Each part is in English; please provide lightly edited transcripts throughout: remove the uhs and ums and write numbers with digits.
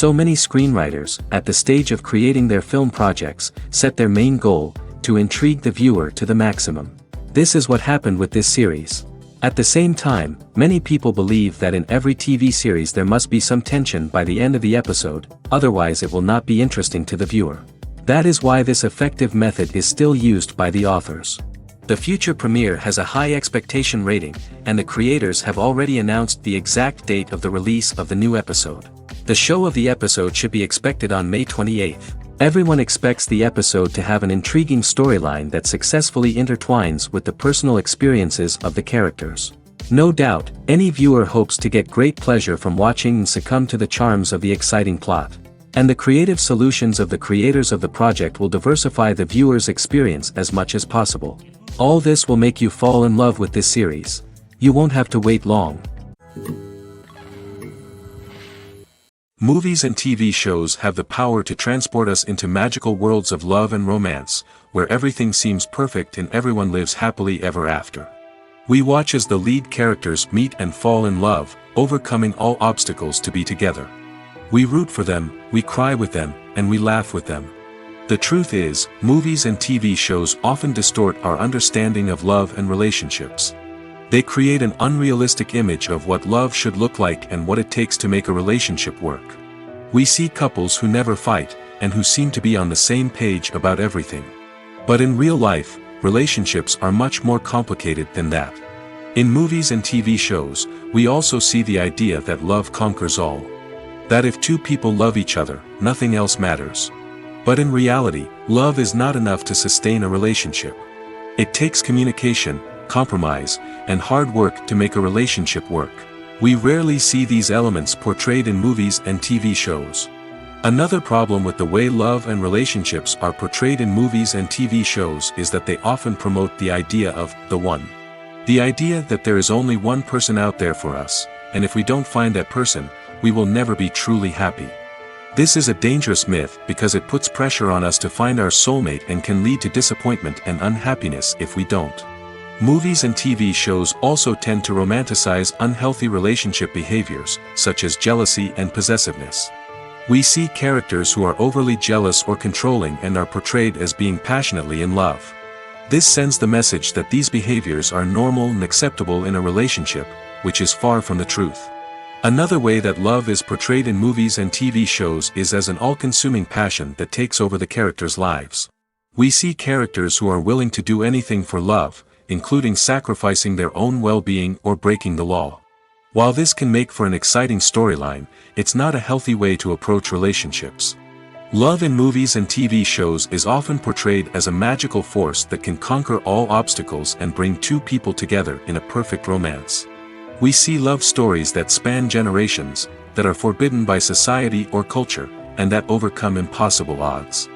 So many screenwriters, at the stage of creating their film projects, set their main goal, to intrigue the viewer to the maximum. This is what happened with this series. At the same time, many people believe that in every TV series there must be some tension by the end of the episode, otherwise it will not be interesting to the viewer. That is why this effective method is still used by the authors. The future premiere has a high expectation rating, and the creators have already announced the exact date of the release of the new episode. The show of the episode should be expected on May 28th. Everyone expects the episode to have an intriguing storyline that successfully intertwines with the personal experiences of the characters. No doubt, any viewer hopes to get great pleasure from watching and succumb to the charms of the exciting plot. And the creative solutions of the creators of the project will diversify the viewer's experience as much as possible. All this will make you fall in love with this series. You won't have to wait long. Movies and TV shows have the power to transport us into magical worlds of love and romance, where everything seems perfect and everyone lives happily ever after. We watch as the lead characters meet and fall in love, overcoming all obstacles to be together. We root for them, we cry with them, and we laugh with them. The truth is, movies and TV shows often distort our understanding of love and relationships. They create an unrealistic image of what love should look like and what it takes to make a relationship work. We see couples who never fight, and who seem to be on the same page about everything. But in real life, relationships are much more complicated than that. In movies and TV shows, we also see the idea that love conquers all. That if two people love each other, nothing else matters. But in reality, love is not enough to sustain a relationship. It takes communication, compromise, and hard work to make a relationship work. We rarely see these elements portrayed in movies and TV shows. Another problem with the way love and relationships are portrayed in movies and TV shows is that they often promote the idea of the one. The idea that there is only one person out there for us, and if we don't find that person, we will never be truly happy. This is a dangerous myth because it puts pressure on us to find our soulmate and can lead to disappointment and unhappiness if we don't. Movies and TV shows also tend to romanticize unhealthy relationship behaviors, such as jealousy and possessiveness. We see characters who are overly jealous or controlling and are portrayed as being passionately in love. This sends the message that these behaviors are normal and acceptable in a relationship, which is far from the truth. Another way that love is portrayed in movies and TV shows is as an all-consuming passion that takes over the characters' lives. We see characters who are willing to do anything for love, including sacrificing their own well-being or breaking the law. While this can make for an exciting storyline, it's not a healthy way to approach relationships. Love in movies and TV shows is often portrayed as a magical force that can conquer all obstacles and bring two people together in a perfect romance. We see love stories that span generations, that are forbidden by society or culture, and that overcome impossible odds.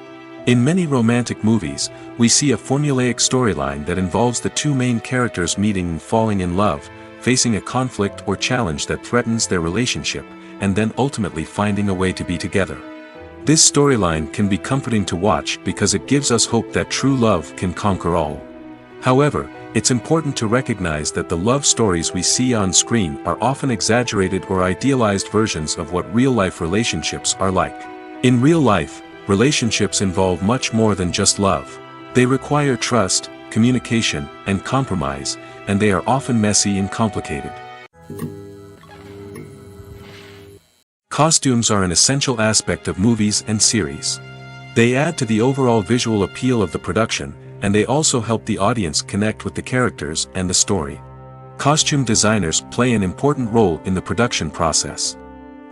In many romantic movies, we see a formulaic storyline that involves the two main characters meeting and falling in love, facing a conflict or challenge that threatens their relationship, and then ultimately finding a way to be together. This storyline can be comforting to watch because it gives us hope that true love can conquer all. However, it's important to recognize that the love stories we see on screen are often exaggerated or idealized versions of what real-life relationships are like. In real life, relationships involve much more than just love. They require trust, communication, and compromise, and they are often messy and complicated. Costumes are an essential aspect of movies and series. They add to the overall visual appeal of the production, and they also help the audience connect with the characters and the story. Costume designers play an important role in the production process.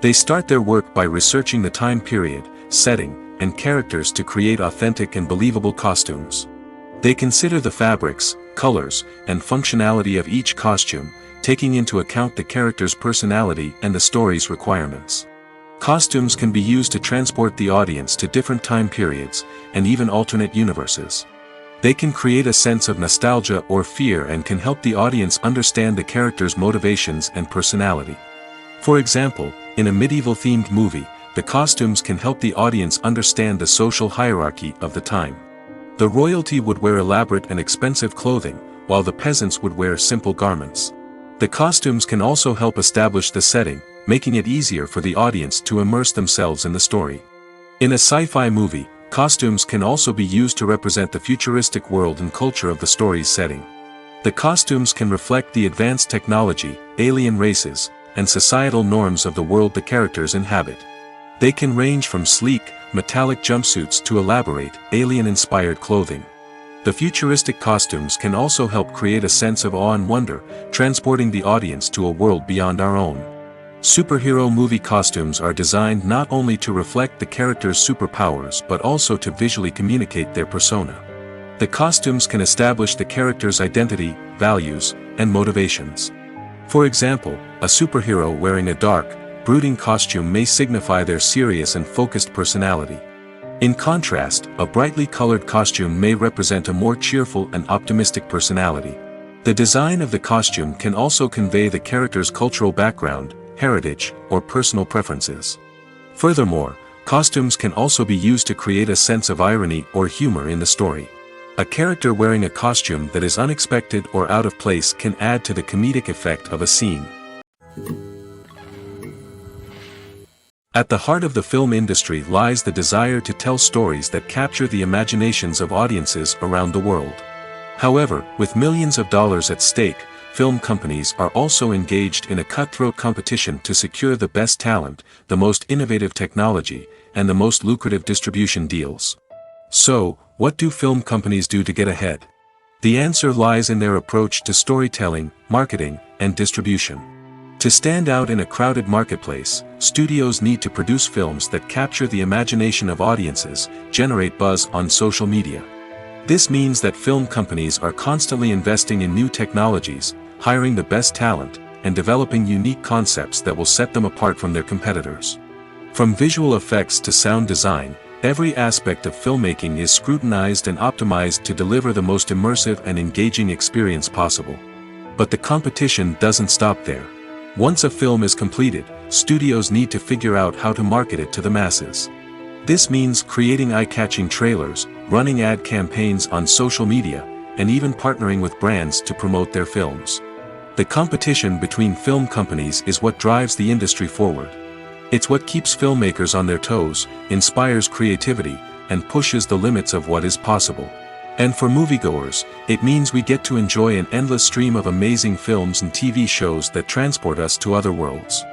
They start their work by researching the time period, setting, and characters to create authentic and believable costumes. They consider the fabrics, colors, and functionality of each costume, taking into account the character's personality and the story's requirements. Costumes can be used to transport the audience to different time periods, and even alternate universes. They can create a sense of nostalgia or fear and can help the audience understand the character's motivations and personality. For example, in a medieval-themed movie, the costumes can help the audience understand the social hierarchy of the time. The royalty would wear elaborate and expensive clothing, while the peasants would wear simple garments. The costumes can also help establish the setting, making it easier for the audience to immerse themselves in the story. In a sci-fi movie, costumes can also be used to represent the futuristic world and culture of the story's setting. The costumes can reflect the advanced technology, alien races, and societal norms of the world the characters inhabit. They can range from sleek, metallic jumpsuits to elaborate, alien-inspired clothing. The futuristic costumes can also help create a sense of awe and wonder, transporting the audience to a world beyond our own. Superhero movie costumes are designed not only to reflect the character's superpowers but also to visually communicate their persona. The costumes can establish the character's identity, values, and motivations. For example, a superhero wearing a dark, brooding costume may signify their serious and focused personality. In contrast, a brightly colored costume may represent a more cheerful and optimistic personality. The design of the costume can also convey the character's cultural background, heritage, or personal preferences. Furthermore, costumes can also be used to create a sense of irony or humor in the story. A character wearing a costume that is unexpected or out of place can add to the comedic effect of a scene. At the heart of the film industry lies the desire to tell stories that capture the imaginations of audiences around the world. However, with millions of dollars at stake, film companies are also engaged in a cutthroat competition to secure the best talent, the most innovative technology, and the most lucrative distribution deals. So, what do film companies do to get ahead? The answer lies in their approach to storytelling, marketing, and distribution. To stand out in a crowded marketplace, studios need to produce films that capture the imagination of audiences, generate buzz on social media. This means that film companies are constantly investing in new technologies, hiring the best talent, and developing unique concepts that will set them apart from their competitors. From visual effects to sound design, every aspect of filmmaking is scrutinized and optimized to deliver the most immersive and engaging experience possible. But the competition doesn't stop there. Once a film is completed, studios need to figure out how to market it to the masses. This means creating eye-catching trailers, running ad campaigns on social media, and even partnering with brands to promote their films. The competition between film companies is what drives the industry forward. It's what keeps filmmakers on their toes, inspires creativity, and pushes the limits of what is possible. And for moviegoers, it means we get to enjoy an endless stream of amazing films and TV shows that transport us to other worlds.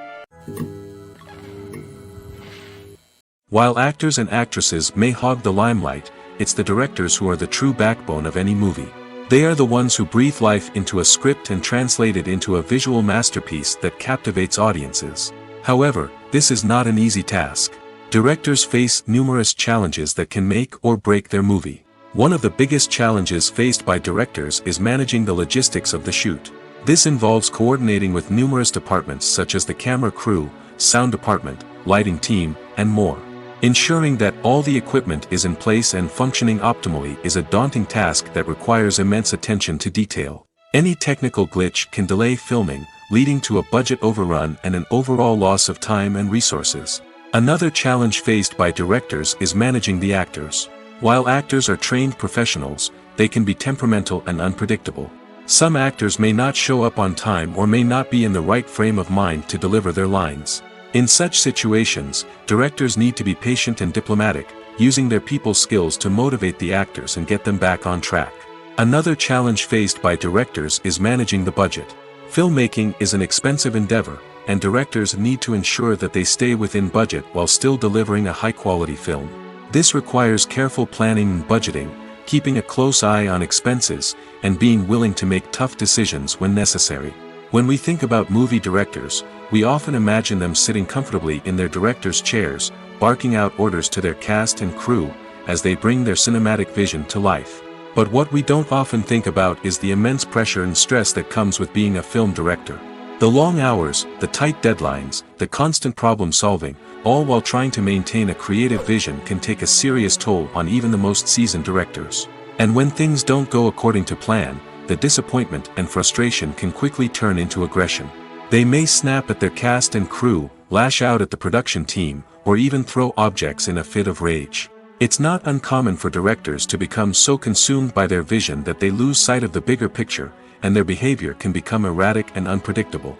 While actors and actresses may hog the limelight, it's the directors who are the true backbone of any movie. They are the ones who breathe life into a script and translate it into a visual masterpiece that captivates audiences. However, this is not an easy task. Directors face numerous challenges that can make or break their movie. One of the biggest challenges faced by directors is managing the logistics of the shoot. This involves coordinating with numerous departments such as the camera crew, sound department, lighting team, and more. Ensuring that all the equipment is in place and functioning optimally is a daunting task that requires immense attention to detail. Any technical glitch can delay filming, leading to a budget overrun and an overall loss of time and resources. Another challenge faced by directors is managing the actors. While actors are trained professionals, they can be temperamental and unpredictable. Some actors may not show up on time or may not be in the right frame of mind to deliver their lines. In such situations, directors need to be patient and diplomatic, using their people skills to motivate the actors and get them back on track. Another challenge faced by directors is managing the budget. Filmmaking is an expensive endeavor, and directors need to ensure that they stay within budget while still delivering a high-quality film. This requires careful planning and budgeting, keeping a close eye on expenses, and being willing to make tough decisions when necessary. When we think about movie directors, we often imagine them sitting comfortably in their director's chairs, barking out orders to their cast and crew, as they bring their cinematic vision to life. But what we don't often think about is the immense pressure and stress that comes with being a film director. The long hours, the tight deadlines, the constant problem solving, all while trying to maintain a creative vision can take a serious toll on even the most seasoned directors. And when things don't go according to plan, the disappointment and frustration can quickly turn into aggression. They may snap at their cast and crew, lash out at the production team, or even throw objects in a fit of rage. It's not uncommon for directors to become so consumed by their vision that they lose sight of the bigger picture, and their behavior can become erratic and unpredictable.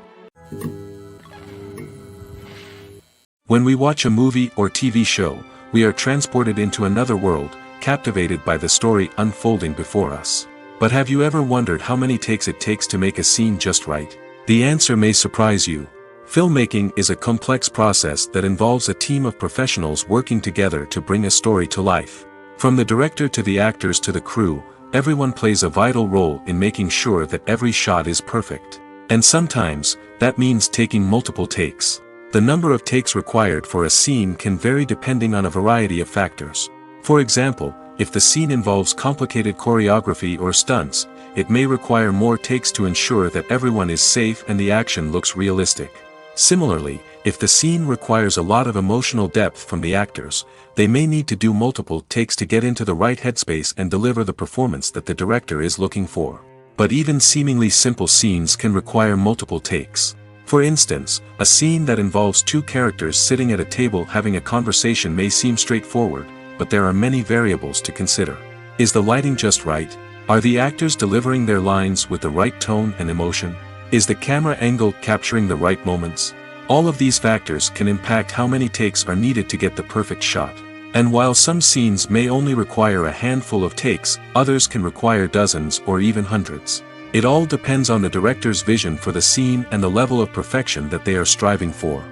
When we watch a movie or TV show, we are transported into another world, captivated by the story unfolding before us. But have you ever wondered how many takes it takes to make a scene just right? The answer may surprise you. Filmmaking is a complex process that involves a team of professionals working together to bring a story to life. From the director to the actors to the crew, everyone plays a vital role in making sure that every shot is perfect. And sometimes, that means taking multiple takes. The number of takes required for a scene can vary depending on a variety of factors. For example, if the scene involves complicated choreography or stunts, it may require more takes to ensure that everyone is safe and the action looks realistic. Similarly, if the scene requires a lot of emotional depth from the actors, they may need to do multiple takes to get into the right headspace and deliver the performance that the director is looking for. But even seemingly simple scenes can require multiple takes. For instance, a scene that involves two characters sitting at a table having a conversation may seem straightforward, but there are many variables to consider. Is the lighting just right? Are the actors delivering their lines with the right tone and emotion? Is the camera angle capturing the right moments? All of these factors can impact how many takes are needed to get the perfect shot. And while some scenes may only require a handful of takes, others can require dozens or even hundreds. It all depends on the director's vision for the scene and the level of perfection that they are striving for.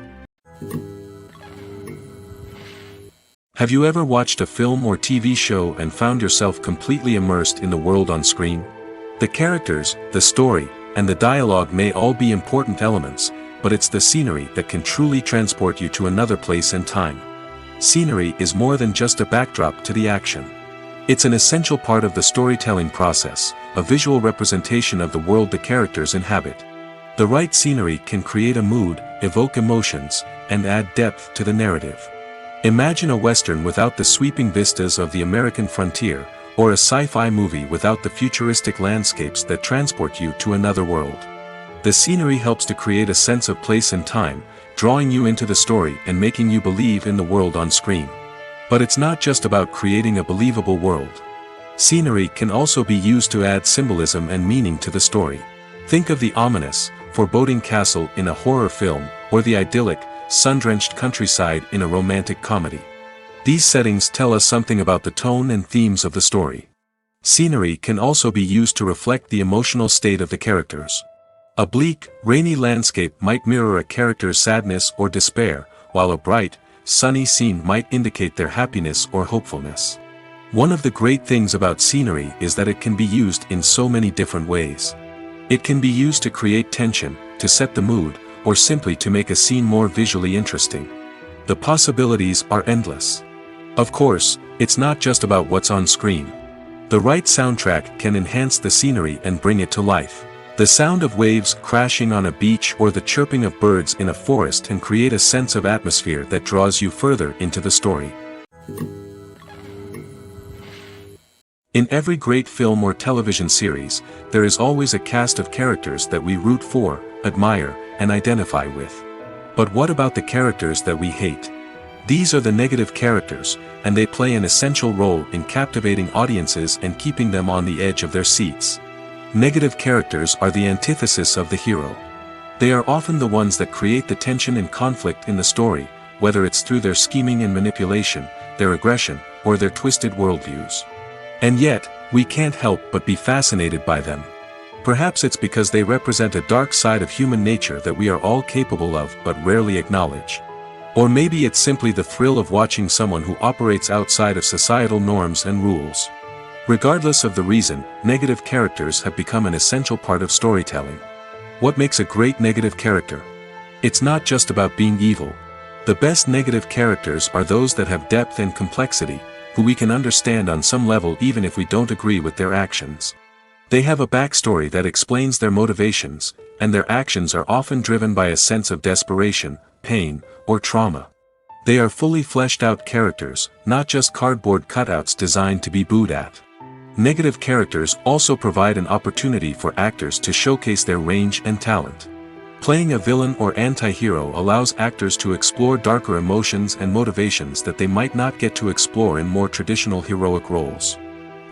Have you ever watched a film or TV show and found yourself completely immersed in the world on screen? The characters, the story, and the dialogue may all be important elements, but it's the scenery that can truly transport you to another place and time. Scenery is more than just a backdrop to the action. It's an essential part of the storytelling process, a visual representation of the world the characters inhabit. The right scenery can create a mood, evoke emotions, and add depth to the narrative. Imagine a Western without the sweeping vistas of the American frontier, or a sci-fi movie without the futuristic landscapes that transport you to another world. The scenery helps to create a sense of place and time, drawing you into the story and making you believe in the world on screen. But it's not just about creating a believable world. Scenery can also be used to add symbolism and meaning to the story. Think of the ominous, foreboding castle in a horror film, or the idyllic, sun-drenched countryside in a romantic comedy. These settings tell us something about the tone and themes of the story. Scenery can also be used to reflect the emotional state of the characters. A bleak, rainy landscape might mirror a character's sadness or despair, while a bright, sunny scene might indicate their happiness or hopefulness. One of the great things about scenery is that it can be used in so many different ways. It can be used to create tension, to set the mood, or simply to make a scene more visually interesting. The possibilities are endless. Of course, it's not just about what's on screen. The right soundtrack can enhance the scenery and bring it to life. The sound of waves crashing on a beach or the chirping of birds in a forest can create a sense of atmosphere that draws you further into the story. In every great film or television series, there is always a cast of characters that we root for, admire, and identify with. But what about the characters that we hate? These are the negative characters, and they play an essential role in captivating audiences and keeping them on the edge of their seats. Negative characters are the antithesis of the hero. They are often the ones that create the tension and conflict in the story, whether it's through their scheming and manipulation, their aggression, or their twisted worldviews. And yet, we can't help but be fascinated by them. Perhaps it's because they represent a dark side of human nature that we are all capable of but rarely acknowledge. Or maybe it's simply the thrill of watching someone who operates outside of societal norms and rules. Regardless of the reason, negative characters have become an essential part of storytelling. What makes a great negative character? It's not just about being evil. The best negative characters are those that have depth and complexity, who we can understand on some level even if we don't agree with their actions. They have a backstory that explains their motivations, and their actions are often driven by a sense of desperation, pain, or trauma. They are fully fleshed out characters, not just cardboard cutouts designed to be booed at. Negative characters also provide an opportunity for actors to showcase their range and talent. Playing a villain or anti-hero allows actors to explore darker emotions and motivations that they might not get to explore in more traditional heroic roles.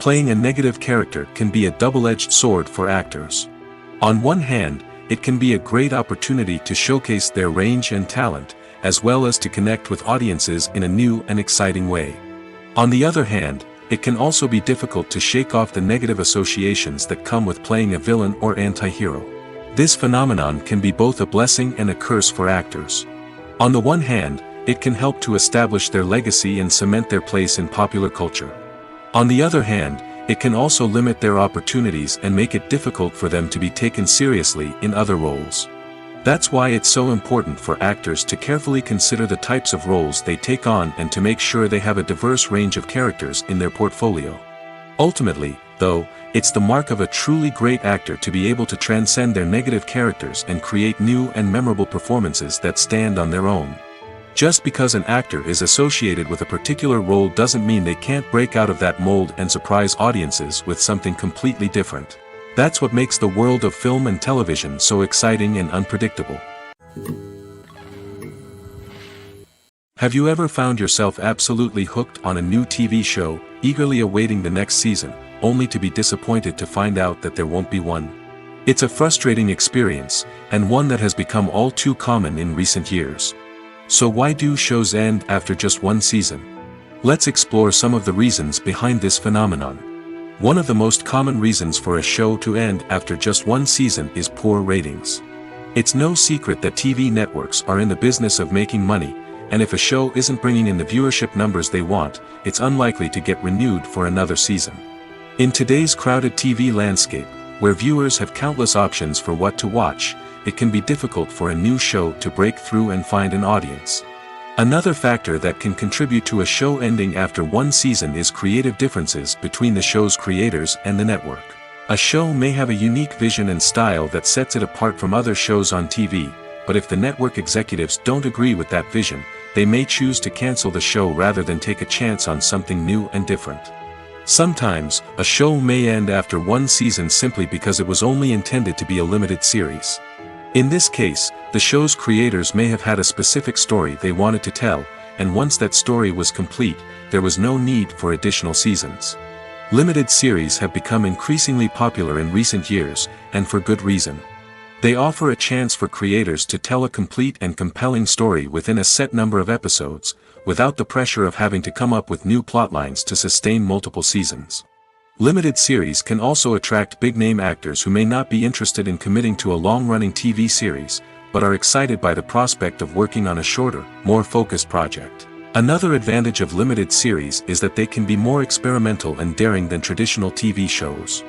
Playing a negative character can be a double-edged sword for actors. On one hand, it can be a great opportunity to showcase their range and talent, as well as to connect with audiences in a new and exciting way. On the other hand, it can also be difficult to shake off the negative associations that come with playing a villain or anti-hero. This phenomenon can be both a blessing and a curse for actors. On the one hand, it can help to establish their legacy and cement their place in popular culture. On the other hand, it can also limit their opportunities and make it difficult for them to be taken seriously in other roles. That's why it's so important for actors to carefully consider the types of roles they take on and to make sure they have a diverse range of characters in their portfolio. Ultimately, though, it's the mark of a truly great actor to be able to transcend their negative characters and create new and memorable performances that stand on their own. Just because an actor is associated with a particular role doesn't mean they can't break out of that mold and surprise audiences with something completely different. That's what makes the world of film and television so exciting and unpredictable. Have you ever found yourself absolutely hooked on a new TV show, eagerly awaiting the next season, only to be disappointed to find out that there won't be one? It's a frustrating experience, and one that has become all too common in recent years. So why do shows end after just one season? Let's explore some of the reasons behind this phenomenon. One of the most common reasons for a show to end after just one season is poor ratings. It's no secret that TV networks are in the business of making money, and if a show isn't bringing in the viewership numbers they want, it's unlikely to get renewed for another season. In today's crowded TV landscape, where viewers have countless options for what to watch, it can be difficult for a new show to break through and find an audience. Another factor that can contribute to a show ending after one season is creative differences between the show's creators and the network. A show may have a unique vision and style that sets it apart from other shows on TV, but if the network executives don't agree with that vision, they may choose to cancel the show rather than take a chance on something new and different. Sometimes, a show may end after one season simply because it was only intended to be a limited series. In this case, the show's creators may have had a specific story they wanted to tell, and once that story was complete, there was no need for additional seasons. Limited series have become increasingly popular in recent years, and for good reason. They offer a chance for creators to tell a complete and compelling story within a set number of episodes, without the pressure of having to come up with new plotlines to sustain multiple seasons. Limited series can also attract big-name actors who may not be interested in committing to a long-running TV series, but are excited by the prospect of working on a shorter, more focused project. Another advantage of limited series is that they can be more experimental and daring than traditional TV shows.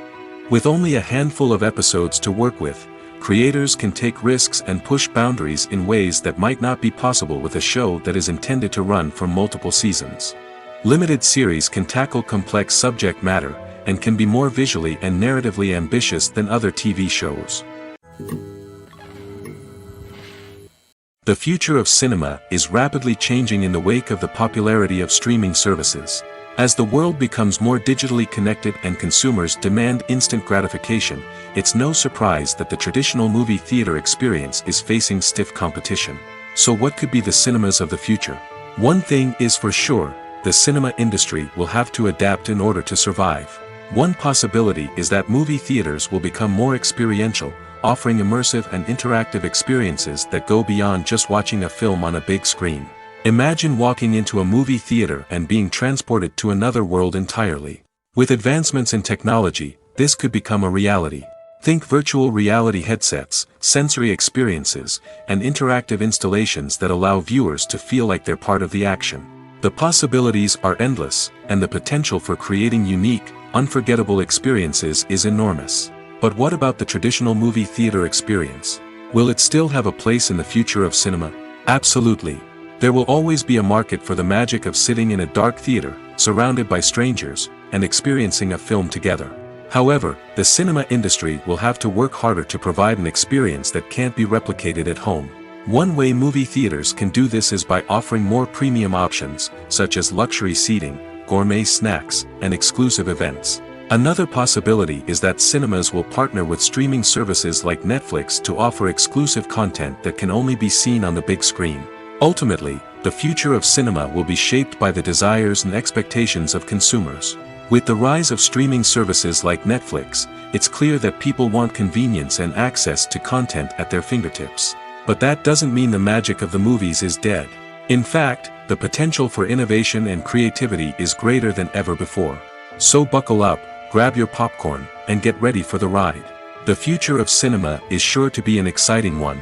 With only a handful of episodes to work with, creators can take risks and push boundaries in ways that might not be possible with a show that is intended to run for multiple seasons. Limited series can tackle complex subject matter, and can be more visually and narratively ambitious than other TV shows. The future of cinema is rapidly changing in the wake of the popularity of streaming services. As the world becomes more digitally connected and consumers demand instant gratification, it's no surprise that the traditional movie theater experience is facing stiff competition. So what could be the cinemas of the future? One thing is for sure, the cinema industry will have to adapt in order to survive. One possibility is that movie theaters will become more experiential, offering immersive and interactive experiences that go beyond just watching a film on a big screen. Imagine walking into a movie theater and being transported to another world entirely. With advancements in technology, this could become a reality. Think virtual reality headsets, sensory experiences, and interactive installations that allow viewers to feel like they're part of the action. The possibilities are endless, and the potential for creating unique, unforgettable experiences is enormous. But what about the traditional movie theater experience? Will it still have a place in the future of cinema? Absolutely. There will always be a market for the magic of sitting in a dark theater, surrounded by strangers, and experiencing a film together. However, the cinema industry will have to work harder to provide an experience that can't be replicated at home. One way movie theaters can do this is by offering more premium options, such as luxury seating, gourmet snacks, and exclusive events. Another possibility is that cinemas will partner with streaming services like Netflix to offer exclusive content that can only be seen on the big screen. Ultimately, the future of cinema will be shaped by the desires and expectations of consumers. With the rise of streaming services like Netflix, it's clear that people want convenience and access to content at their fingertips. But that doesn't mean the magic of the movies is dead. In fact, the potential for innovation and creativity is greater than ever before. So buckle up, grab your popcorn, and get ready for the ride. The future of cinema is sure to be an exciting one.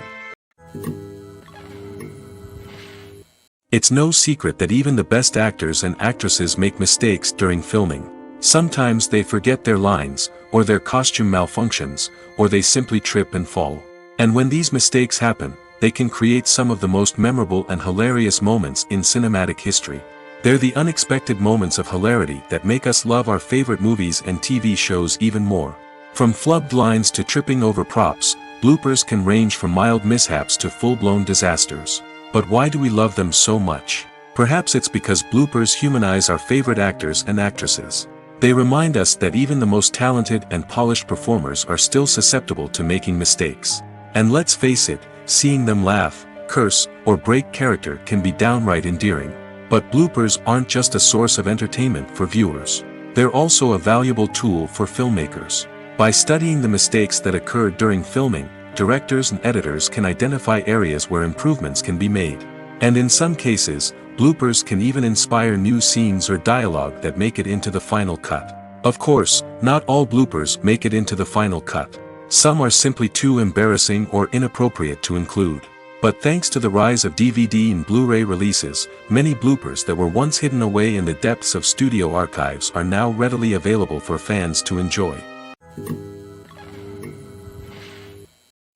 It's no secret that even the best actors and actresses make mistakes during filming. Sometimes they forget their lines, or their costume malfunctions, or they simply trip and fall. And when these mistakes happen, they can create some of the most memorable and hilarious moments in cinematic history. They're the unexpected moments of hilarity that make us love our favorite movies and TV shows even more. From flubbed lines to tripping over props, bloopers can range from mild mishaps to full-blown disasters. But why do we love them so much? Perhaps it's because bloopers humanize our favorite actors and actresses. They remind us that even the most talented and polished performers are still susceptible to making mistakes. And let's face it, seeing them laugh, curse, or break character can be downright endearing. But bloopers aren't just a source of entertainment for viewers. They're also a valuable tool for filmmakers. By studying the mistakes that occurred during filming, directors and editors can identify areas where improvements can be made. And in some cases, bloopers can even inspire new scenes or dialogue that make it into the final cut. Of course, not all bloopers make it into the final cut. Some are simply too embarrassing or inappropriate to include. But thanks to the rise of DVD and Blu-ray releases, many bloopers that were once hidden away in the depths of studio archives are now readily available for fans to enjoy.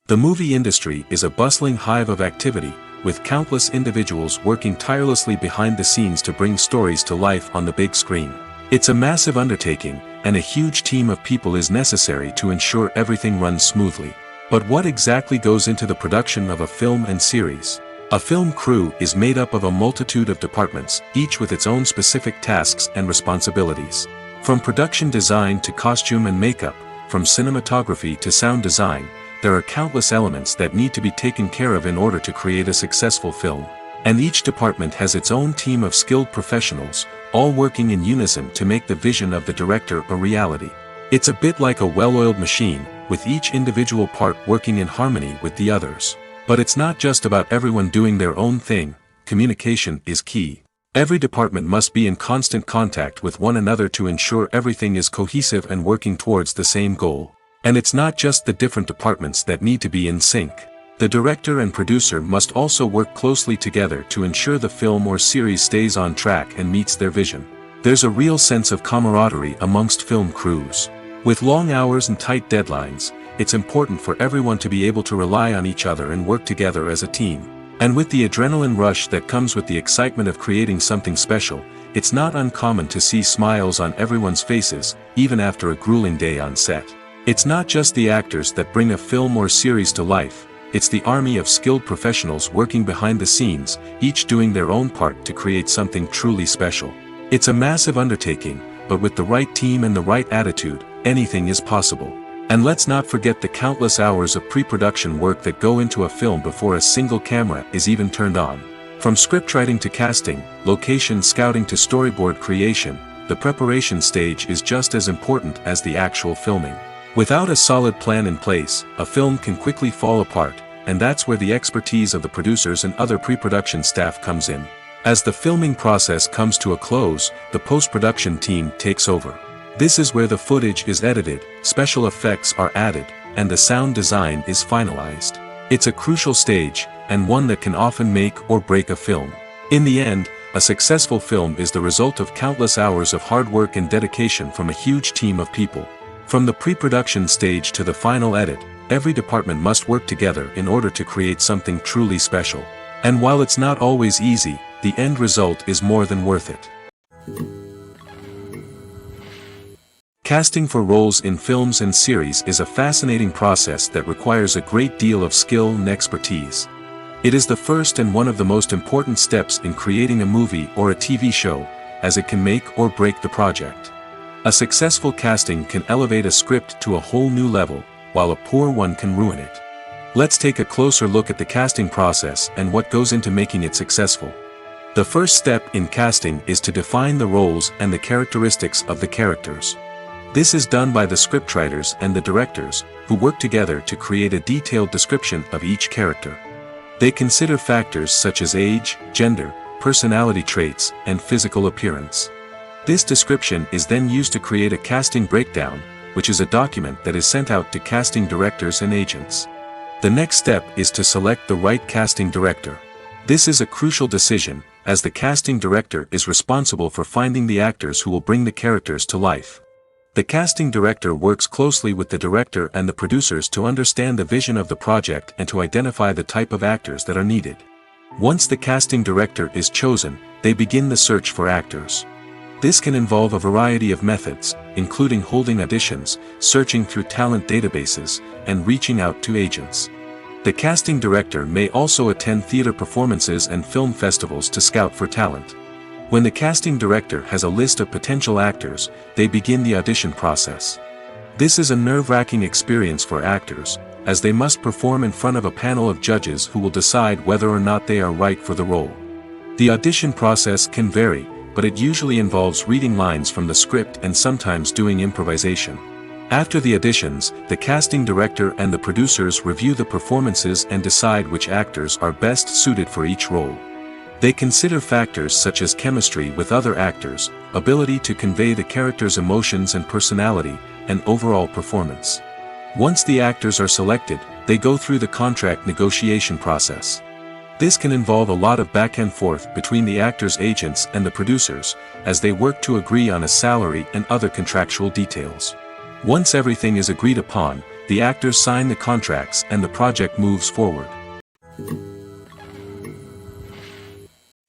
The movie industry is a bustling hive of activity, with countless individuals working tirelessly behind the scenes to bring stories to life on the big screen. It's a massive undertaking, and a huge team of people is necessary to ensure everything runs smoothly. But what exactly goes into the production of a film and series? A film crew is made up of a multitude of departments, each with its own specific tasks and responsibilities. From production design to costume and makeup, from cinematography to sound design, there are countless elements that need to be taken care of in order to create a successful film. And each department has its own team of skilled professionals, all working in unison to make the vision of the director a reality. It's a bit like a well-oiled machine, with each individual part working in harmony with the others. But it's not just about everyone doing their own thing. Communication is key. Every department must be in constant contact with one another to ensure everything is cohesive and working towards the same goal. And it's not just the different departments that need to be in sync. The director and producer must also work closely together to ensure the film or series stays on track and meets their vision. There's a real sense of camaraderie amongst film crews. With long hours and tight deadlines, it's important for everyone to be able to rely on each other and work together as a team. And with the adrenaline rush that comes with the excitement of creating something special, it's not uncommon to see smiles on everyone's faces, even after a grueling day on set. It's not just the actors that bring a film or series to life, it's the army of skilled professionals working behind the scenes, each doing their own part to create something truly special. It's a massive undertaking, but with the right team and the right attitude, anything is possible. And let's not forget the countless hours of pre-production work that go into a film before a single camera is even turned on. From scriptwriting to casting, location scouting to storyboard creation, the preparation stage is just as important as the actual filming. Without a solid plan in place, a film can quickly fall apart, and that's where the expertise of the producers and other pre-production staff comes in. As the filming process comes to a close, the post-production team takes over. This is where the footage is edited, special effects are added, and the sound design is finalized. It's a crucial stage, and one that can often make or break a film. In the end, a successful film is the result of countless hours of hard work and dedication from a huge team of people. From the pre-production stage to the final edit, every department must work together in order to create something truly special. And while it's not always easy, the end result is more than worth it. Casting for roles in films and series is a fascinating process that requires a great deal of skill and expertise. It is the first and one of the most important steps in creating a movie or a TV show, as it can make or break the project. A successful casting can elevate a script to a whole new level, while a poor one can ruin it. Let's take a closer look at the casting process and what goes into making it successful. The first step in casting is to define the roles and the characteristics of the characters. This is done by the scriptwriters and the directors, who work together to create a detailed description of each character. They consider factors such as age, gender, personality traits, and physical appearance. This description is then used to create a casting breakdown, which is a document that is sent out to casting directors and agents. The next step is to select the right casting director. This is a crucial decision, as the casting director is responsible for finding the actors who will bring the characters to life. The casting director works closely with the director and the producers to understand the vision of the project and to identify the type of actors that are needed. Once the casting director is chosen, they begin the search for actors. This can involve a variety of methods, including holding auditions, searching through talent databases, and reaching out to agents. The casting director may also attend theater performances and film festivals to scout for talent. When the casting director has a list of potential actors, they begin the audition process. This is a nerve-wracking experience for actors, as they must perform in front of a panel of judges who will decide whether or not they are right for the role. The audition process can vary, but it usually involves reading lines from the script and sometimes doing improvisation. After the auditions, the casting director and the producers review the performances and decide which actors are best suited for each role. They consider factors such as chemistry with other actors, ability to convey the character's emotions and personality, and overall performance. Once the actors are selected, they go through the contract negotiation process. This can involve a lot of back and forth between the actors' agents and the producers, as they work to agree on a salary and other contractual details. Once everything is agreed upon, the actors sign the contracts and the project moves forward.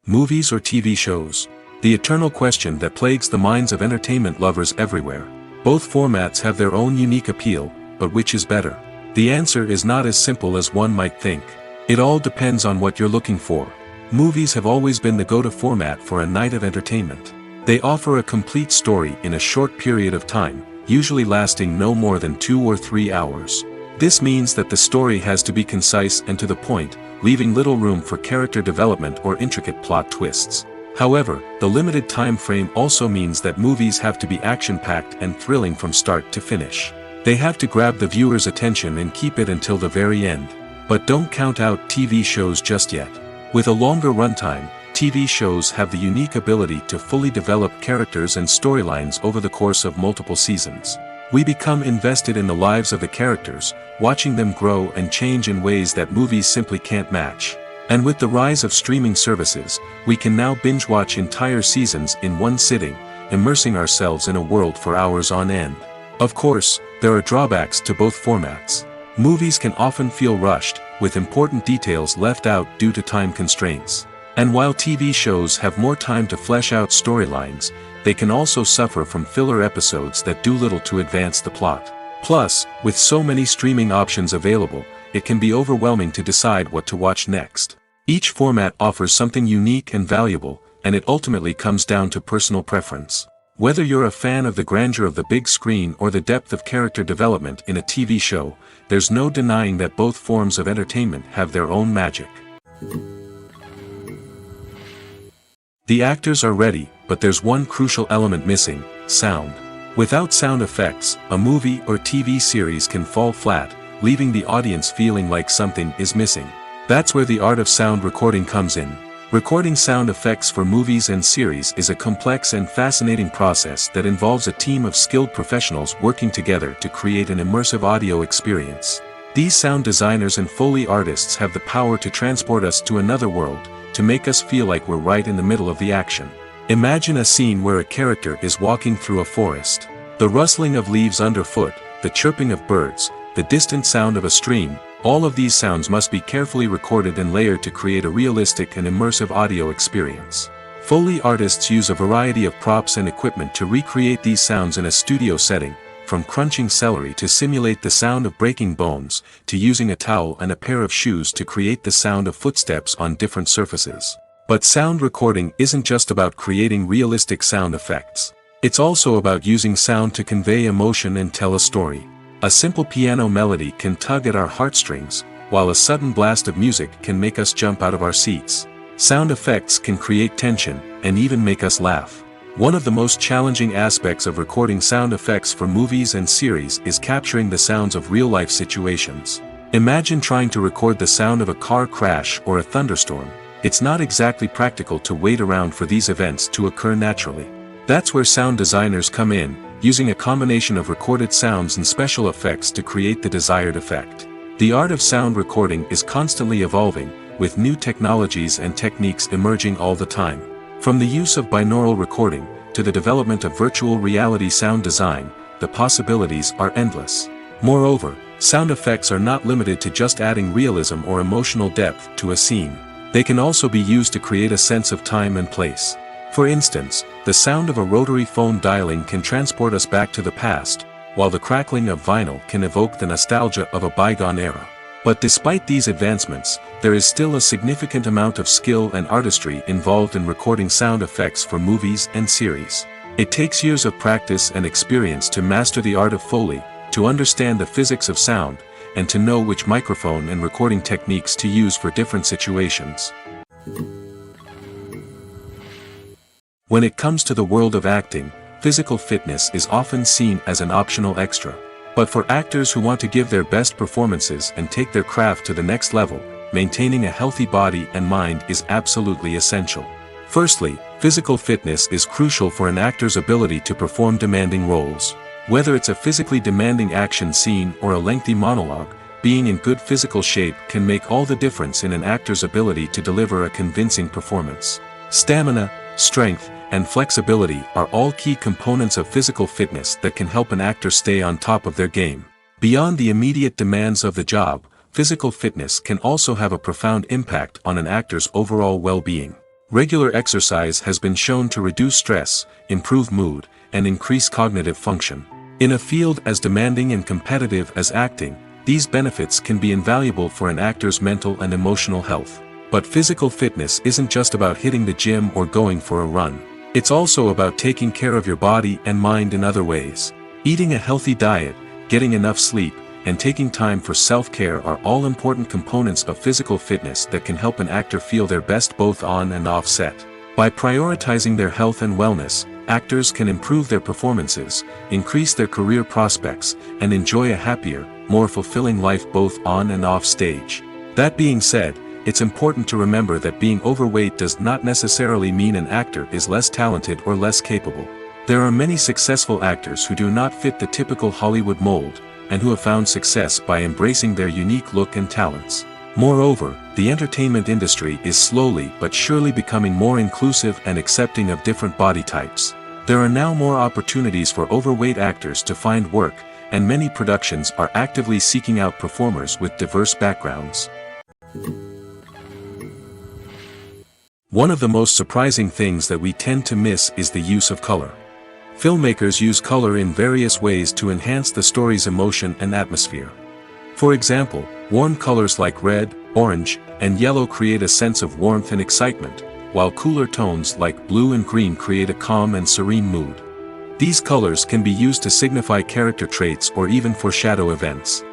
Movies or TV shows? The eternal question that plagues the minds of entertainment lovers everywhere. Both formats have their own unique appeal, but which is better? The answer is not as simple as one might think. It all depends on what you're looking for. Movies have always been the go-to format for a night of entertainment. They offer a complete story in a short period of time, usually lasting no more than 2 or 3 hours. This means that the story has to be concise and to the point, leaving little room for character development or intricate plot twists. However, the limited time frame also means that movies have to be action-packed and thrilling from start to finish. They have to grab the viewer's attention and keep it until the very end. But don't count out TV shows just yet. With a longer runtime, TV shows have the unique ability to fully develop characters and storylines over the course of multiple seasons. We become invested in the lives of the characters, watching them grow and change in ways that movies simply can't match. And with the rise of streaming services, we can now binge-watch entire seasons in one sitting, immersing ourselves in a world for hours on end. Of course, there are drawbacks to both formats. Movies can often feel rushed, with important details left out due to time constraints. And while TV shows have more time to flesh out storylines, they can also suffer from filler episodes that do little to advance the plot. Plus, with so many streaming options available, it can be overwhelming to decide what to watch next. Each format offers something unique and valuable, and it ultimately comes down to personal preference. Whether you're a fan of the grandeur of the big screen or the depth of character development in a TV show, there's no denying that both forms of entertainment have their own magic. The actors are ready, but there's one crucial element missing: sound. Without sound effects, a movie or TV series can fall flat, leaving the audience feeling like something is missing. That's where the art of sound recording comes in. Recording sound effects for movies and series is a complex and fascinating process that involves a team of skilled professionals working together to create an immersive audio experience. These sound designers and Foley artists have the power to transport us to another world, to make us feel like we're right in the middle of the action. Imagine a scene where a character is walking through a forest. The rustling of leaves underfoot, the chirping of birds, the distant sound of a stream, all of these sounds must be carefully recorded and layered to create a realistic and immersive audio experience. Foley artists use a variety of props and equipment to recreate these sounds in a studio setting, from crunching celery to simulate the sound of breaking bones, to using a towel and a pair of shoes to create the sound of footsteps on different surfaces. But sound recording isn't just about creating realistic sound effects. It's also about using sound to convey emotion and tell a story. A simple piano melody can tug at our heartstrings, while a sudden blast of music can make us jump out of our seats. Sound effects can create tension, and even make us laugh. One of the most challenging aspects of recording sound effects for movies and series is capturing the sounds of real-life situations. Imagine trying to record the sound of a car crash or a thunderstorm. It's not exactly practical to wait around for these events to occur naturally. That's where sound designers come in, using a combination of recorded sounds and special effects to create the desired effect. The art of sound recording is constantly evolving, with new technologies and techniques emerging all the time. From the use of binaural recording, to the development of virtual reality sound design, the possibilities are endless. Moreover, sound effects are not limited to just adding realism or emotional depth to a scene. They can also be used to create a sense of time and place. For instance, the sound of a rotary phone dialing can transport us back to the past, while the crackling of vinyl can evoke the nostalgia of a bygone era. But despite these advancements, there is still a significant amount of skill and artistry involved in recording sound effects for movies and series. It takes years of practice and experience to master the art of Foley, to understand the physics of sound, and to know which microphone and recording techniques to use for different situations. When it comes to the world of acting, physical fitness is often seen as an optional extra. But for actors who want to give their best performances and take their craft to the next level, maintaining a healthy body and mind is absolutely essential. Firstly, physical fitness is crucial for an actor's ability to perform demanding roles. Whether it's a physically demanding action scene or a lengthy monologue, being in good physical shape can make all the difference in an actor's ability to deliver a convincing performance. Stamina, strength, and flexibility are all key components of physical fitness that can help an actor stay on top of their game. Beyond the immediate demands of the job, physical fitness can also have a profound impact on an actor's overall well-being. Regular exercise has been shown to reduce stress, improve mood, and increase cognitive function. In a field as demanding and competitive as acting, these benefits can be invaluable for an actor's mental and emotional health. But physical fitness isn't just about hitting the gym or going for a run. It's also about taking care of your body and mind in other ways. Eating a healthy diet, getting enough sleep, and taking time for self-care are all important components of physical fitness that can help an actor feel their best both on and off set. By prioritizing their health and wellness, actors can improve their performances, increase their career prospects, and enjoy a happier, more fulfilling life both on and off stage. That being said, it's important to remember that being overweight does not necessarily mean an actor is less talented or less capable. There are many successful actors who do not fit the typical Hollywood mold, and who have found success by embracing their unique look and talents. Moreover, the entertainment industry is slowly but surely becoming more inclusive and accepting of different body types. There are now more opportunities for overweight actors to find work, and many productions are actively seeking out performers with diverse backgrounds. One of the most surprising things that we tend to miss is the use of color. Filmmakers use color in various ways to enhance the story's emotion and atmosphere. For example, warm colors like red, orange, and yellow create a sense of warmth and excitement, while cooler tones like blue and green create a calm and serene mood. These colors can be used to signify character traits or even foreshadow events.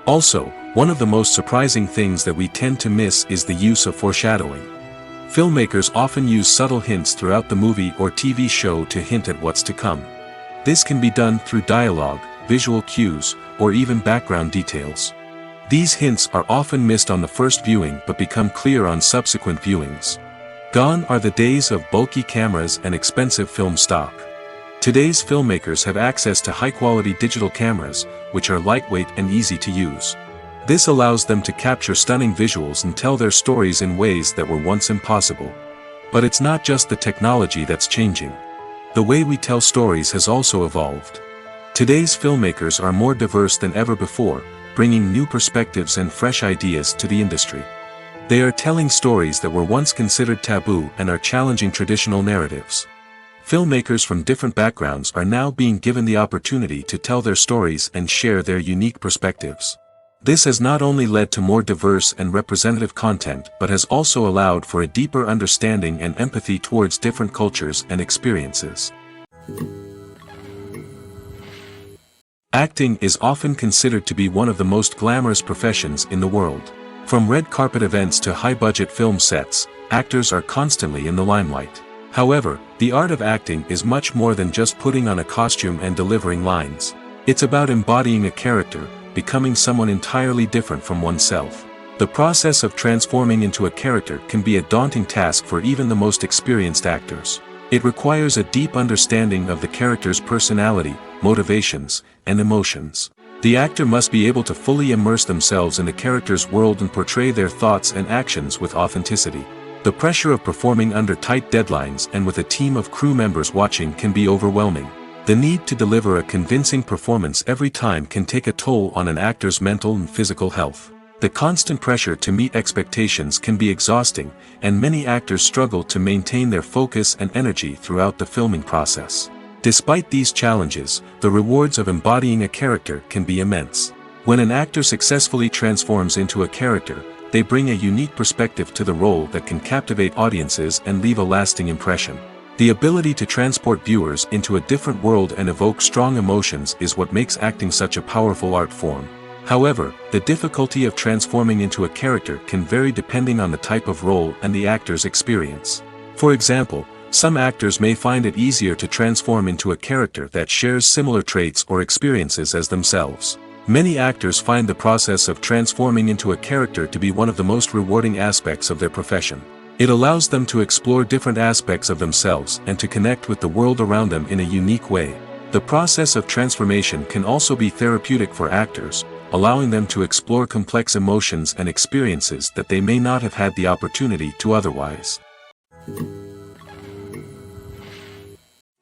Also, one of the most surprising things that we tend to miss is the use of foreshadowing. Filmmakers often use subtle hints throughout the movie or TV show to hint at what's to come. This can be done through dialogue, visual cues, or even background details. These hints are often missed on the first viewing but become clear on subsequent viewings. Gone are the days of bulky cameras and expensive film stock. Today's filmmakers have access to high-quality digital cameras, which are lightweight and easy to use. This allows them to capture stunning visuals and tell their stories in ways that were once impossible. But it's not just the technology that's changing. The way we tell stories has also evolved. Today's filmmakers are more diverse than ever before, bringing new perspectives and fresh ideas to the industry. They are telling stories that were once considered taboo and are challenging traditional narratives. Filmmakers from different backgrounds are now being given the opportunity to tell their stories and share their unique perspectives. This has not only led to more diverse and representative content but has also allowed for a deeper understanding and empathy towards different cultures and experiences. Acting is often considered to be one of the most glamorous professions in the world. From red carpet events to high-budget film sets, actors are constantly in the limelight. However, the art of acting is much more than just putting on a costume and delivering lines. It's about embodying a character, becoming someone entirely different from oneself. The process of transforming into a character can be a daunting task for even the most experienced actors. It requires a deep understanding of the character's personality, motivations, and emotions. The actor must be able to fully immerse themselves in the character's world and portray their thoughts and actions with authenticity. The pressure of performing under tight deadlines and with a team of crew members watching can be overwhelming. The need to deliver a convincing performance every time can take a toll on an actor's mental and physical health. The constant pressure to meet expectations can be exhausting, and many actors struggle to maintain their focus and energy throughout the filming process. Despite these challenges, the rewards of embodying a character can be immense. When an actor successfully transforms into a character, they bring a unique perspective to the role that can captivate audiences and leave a lasting impression. The ability to transport viewers into a different world and evoke strong emotions is what makes acting such a powerful art form. However, the difficulty of transforming into a character can vary depending on the type of role and the actor's experience. For example, some actors may find it easier to transform into a character that shares similar traits or experiences as themselves. Many actors find the process of transforming into a character to be one of the most rewarding aspects of their profession. It allows them to explore different aspects of themselves and to connect with the world around them in a unique way. The process of transformation can also be therapeutic for actors, allowing them to explore complex emotions and experiences that they may not have had the opportunity to otherwise.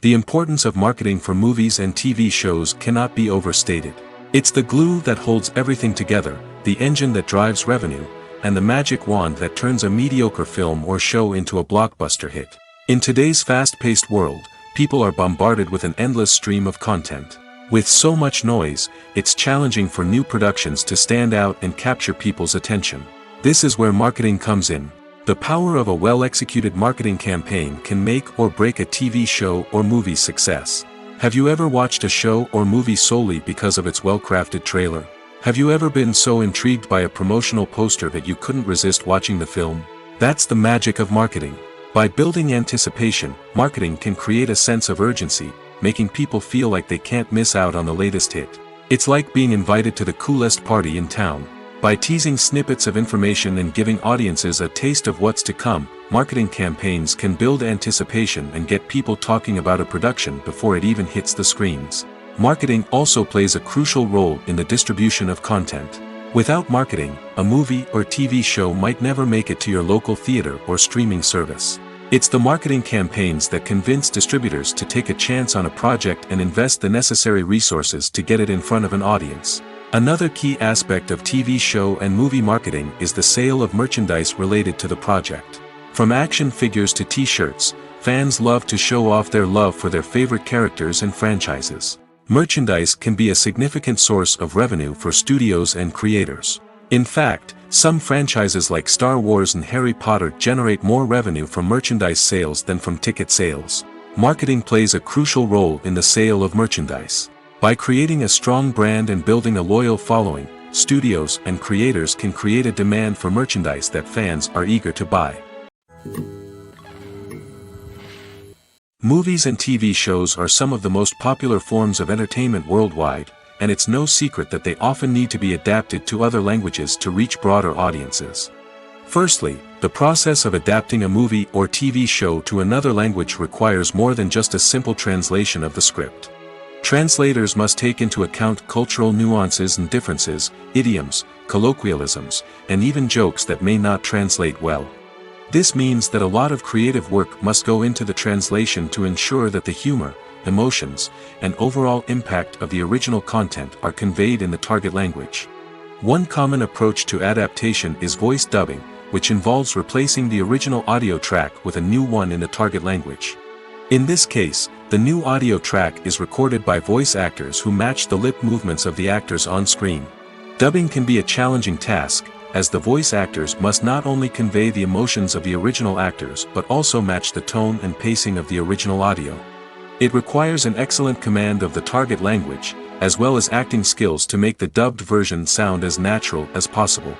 The importance of marketing for movies and TV shows cannot be overstated. It's the glue that holds everything together, the engine that drives revenue, and the magic wand that turns a mediocre film or show into a blockbuster hit. In today's fast-paced world, people are bombarded with an endless stream of content. With so much noise, it's challenging for new productions to stand out and capture people's attention. This is where marketing comes in. The power of a well-executed marketing campaign can make or break a TV show or movie's success. Have you ever watched a show or movie solely because of its well-crafted trailer? Have you ever been so intrigued by a promotional poster that you couldn't resist watching the film? That's the magic of marketing. By building anticipation, marketing can create a sense of urgency, making people feel like they can't miss out on the latest hit. It's like being invited to the coolest party in town. By teasing snippets of information and giving audiences a taste of what's to come, marketing campaigns can build anticipation and get people talking about a production before it even hits the screens. Marketing also plays a crucial role in the distribution of content. Without marketing, a movie or TV show might never make it to your local theater or streaming service. It's the marketing campaigns that convince distributors to take a chance on a project and invest the necessary resources to get it in front of an audience. Another key aspect of TV show and movie marketing is the sale of merchandise related to the project. From action figures to t-shirts, fans love to show off their love for their favorite characters and franchises. Merchandise can be a significant source of revenue for studios and creators. In fact, some franchises like Star Wars and Harry Potter generate more revenue from merchandise sales than from ticket sales. Marketing plays a crucial role in the sale of merchandise. By creating a strong brand and building a loyal following, studios and creators can create a demand for merchandise that fans are eager to buy. Movies and TV shows are some of the most popular forms of entertainment worldwide, and it's no secret that they often need to be adapted to other languages to reach broader audiences. Firstly, the process of adapting a movie or TV show to another language requires more than just a simple translation of the script. Translators must take into account cultural nuances and differences, idioms, colloquialisms, and even jokes that may not translate well. This means that a lot of creative work must go into the translation to ensure that the humor, emotions, and overall impact of the original content are conveyed in the target language. One common approach to adaptation is voice dubbing, which involves replacing the original audio track with a new one in the target language. In this case, the new audio track is recorded by voice actors who match the lip movements of the actors on screen. Dubbing can be a challenging task, as the voice actors must not only convey the emotions of the original actors but also match the tone and pacing of the original audio. It requires an excellent command of the target language, as well as acting skills to make the dubbed version sound as natural as possible.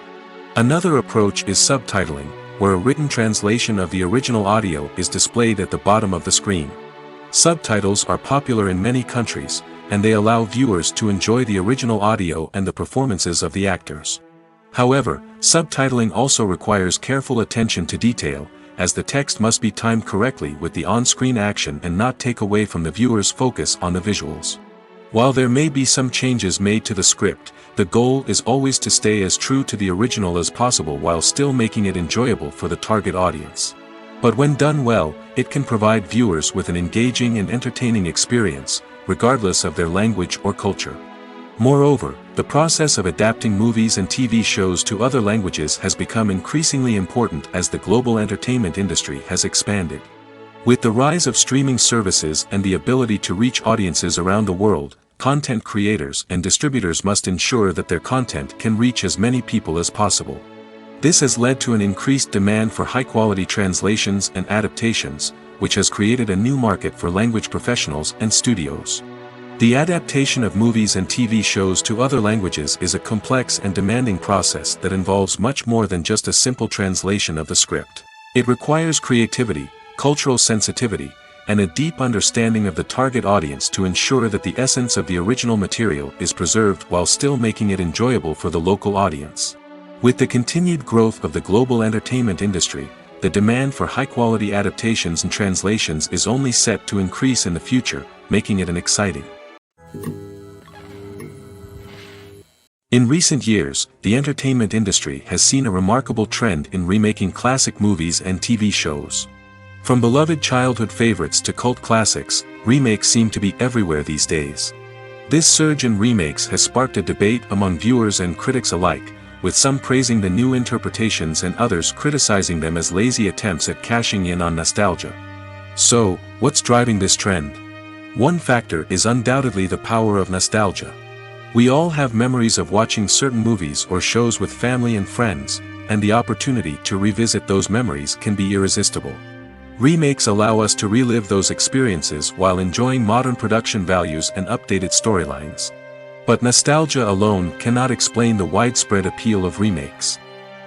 Another approach is subtitling, where a written translation of the original audio is displayed at the bottom of the screen. Subtitles are popular in many countries, and they allow viewers to enjoy the original audio and the performances of the actors. However, subtitling also requires careful attention to detail, as the text must be timed correctly with the on-screen action and not take away from the viewer's focus on the visuals. While there may be some changes made to the script, the goal is always to stay as true to the original as possible while still making it enjoyable for the target audience. But when done well, it can provide viewers with an engaging and entertaining experience, regardless of their language or culture. Moreover, the process of adapting movies and TV shows to other languages has become increasingly important as the global entertainment industry has expanded. With the rise of streaming services and the ability to reach audiences around the world, content creators and distributors must ensure that their content can reach as many people as possible. This has led to an increased demand for high-quality translations and adaptations, which has created a new market for language professionals and studios. The adaptation of movies and TV shows to other languages is a complex and demanding process that involves much more than just a simple translation of the script. It requires creativity, cultural sensitivity, and a deep understanding of the target audience to ensure that the essence of the original material is preserved while still making it enjoyable for the local audience. With the continued growth of the global entertainment industry, the demand for high-quality adaptations and translations is only set to increase in the future, making it an exciting. In recent years, the entertainment industry has seen a remarkable trend in remaking classic movies and TV shows. From beloved childhood favorites to cult classics, remakes seem to be everywhere these days. This surge in remakes has sparked a debate among viewers and critics alike, with some praising the new interpretations and others criticizing them as lazy attempts at cashing in on nostalgia. So, what's driving this trend? One factor is undoubtedly the power of nostalgia. We all have memories of watching certain movies or shows with family and friends, and the opportunity to revisit those memories can be irresistible. Remakes allow us to relive those experiences while enjoying modern production values and updated storylines. But nostalgia alone cannot explain the widespread appeal of remakes.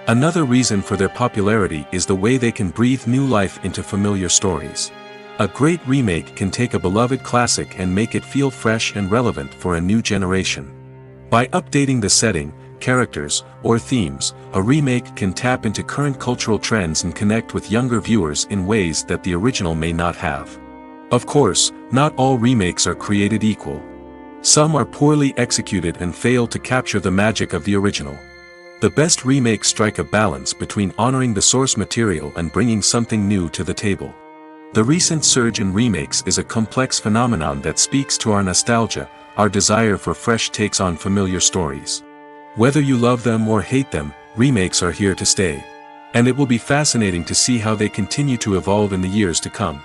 Another reason for their popularity is the way they can breathe new life into familiar stories. A great remake can take a beloved classic and make it feel fresh and relevant for a new generation. By updating the setting, characters, or themes, a remake can tap into current cultural trends and connect with younger viewers in ways that the original may not have. Of course, not all remakes are created equal. Some are poorly executed and fail to capture the magic of the original. The best remakes strike a balance between honoring the source material and bringing something new to the table. The recent surge in remakes is a complex phenomenon that speaks to our nostalgia, our desire for fresh takes on familiar stories. Whether you love them or hate them, remakes are here to stay. And it will be fascinating to see how they continue to evolve in the years to come.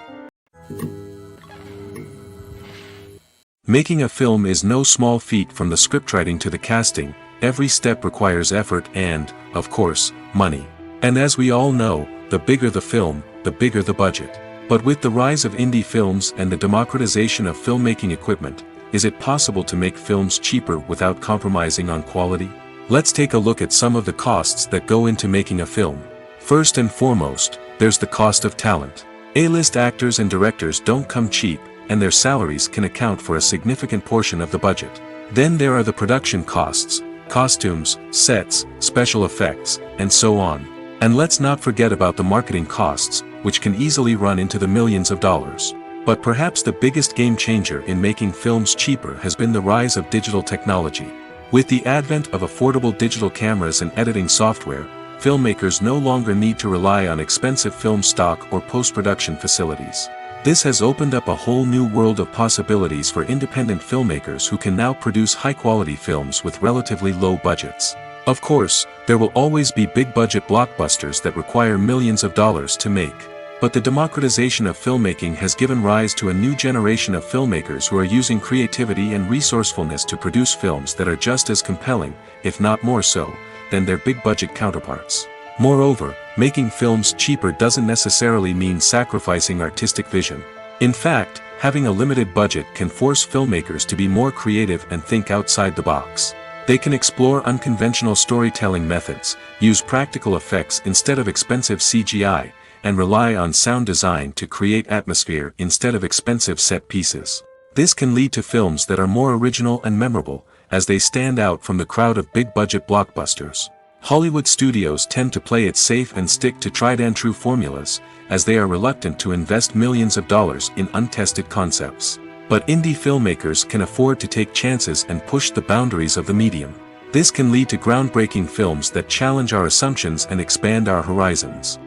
Making a film is no small feat. From the scriptwriting to the casting, every step requires effort and, of course, money. And as we all know, the bigger the film, the bigger the budget. But with the rise of indie films and the democratization of filmmaking equipment, is it possible to make films cheaper without compromising on quality? Let's take a look at some of the costs that go into making a film. First and foremost, there's the cost of talent. A-list actors and directors don't come cheap, and their salaries can account for a significant portion of the budget. Then there are the production costs, costumes, sets, special effects, and so on. And let's not forget about the marketing costs, which can easily run into the millions of dollars. But perhaps the biggest game changer in making films cheaper has been the rise of digital technology. With the advent of affordable digital cameras and editing software, filmmakers no longer need to rely on expensive film stock or post-production facilities. This has opened up a whole new world of possibilities for independent filmmakers who can now produce high-quality films with relatively low budgets. Of course, there will always be big-budget blockbusters that require millions of dollars to make. But the democratization of filmmaking has given rise to a new generation of filmmakers who are using creativity and resourcefulness to produce films that are just as compelling, if not more so, than their big-budget counterparts. Moreover, making films cheaper doesn't necessarily mean sacrificing artistic vision. In fact, having a limited budget can force filmmakers to be more creative and think outside the box. They can explore unconventional storytelling methods, use practical effects instead of expensive CGI, and rely on sound design to create atmosphere instead of expensive set pieces. This can lead to films that are more original and memorable, as they stand out from the crowd of big-budget blockbusters. Hollywood studios tend to play it safe and stick to tried-and-true formulas, as they are reluctant to invest millions of dollars in untested concepts. But indie filmmakers can afford to take chances and push the boundaries of the medium. This can lead to groundbreaking films that challenge our assumptions and expand our horizons.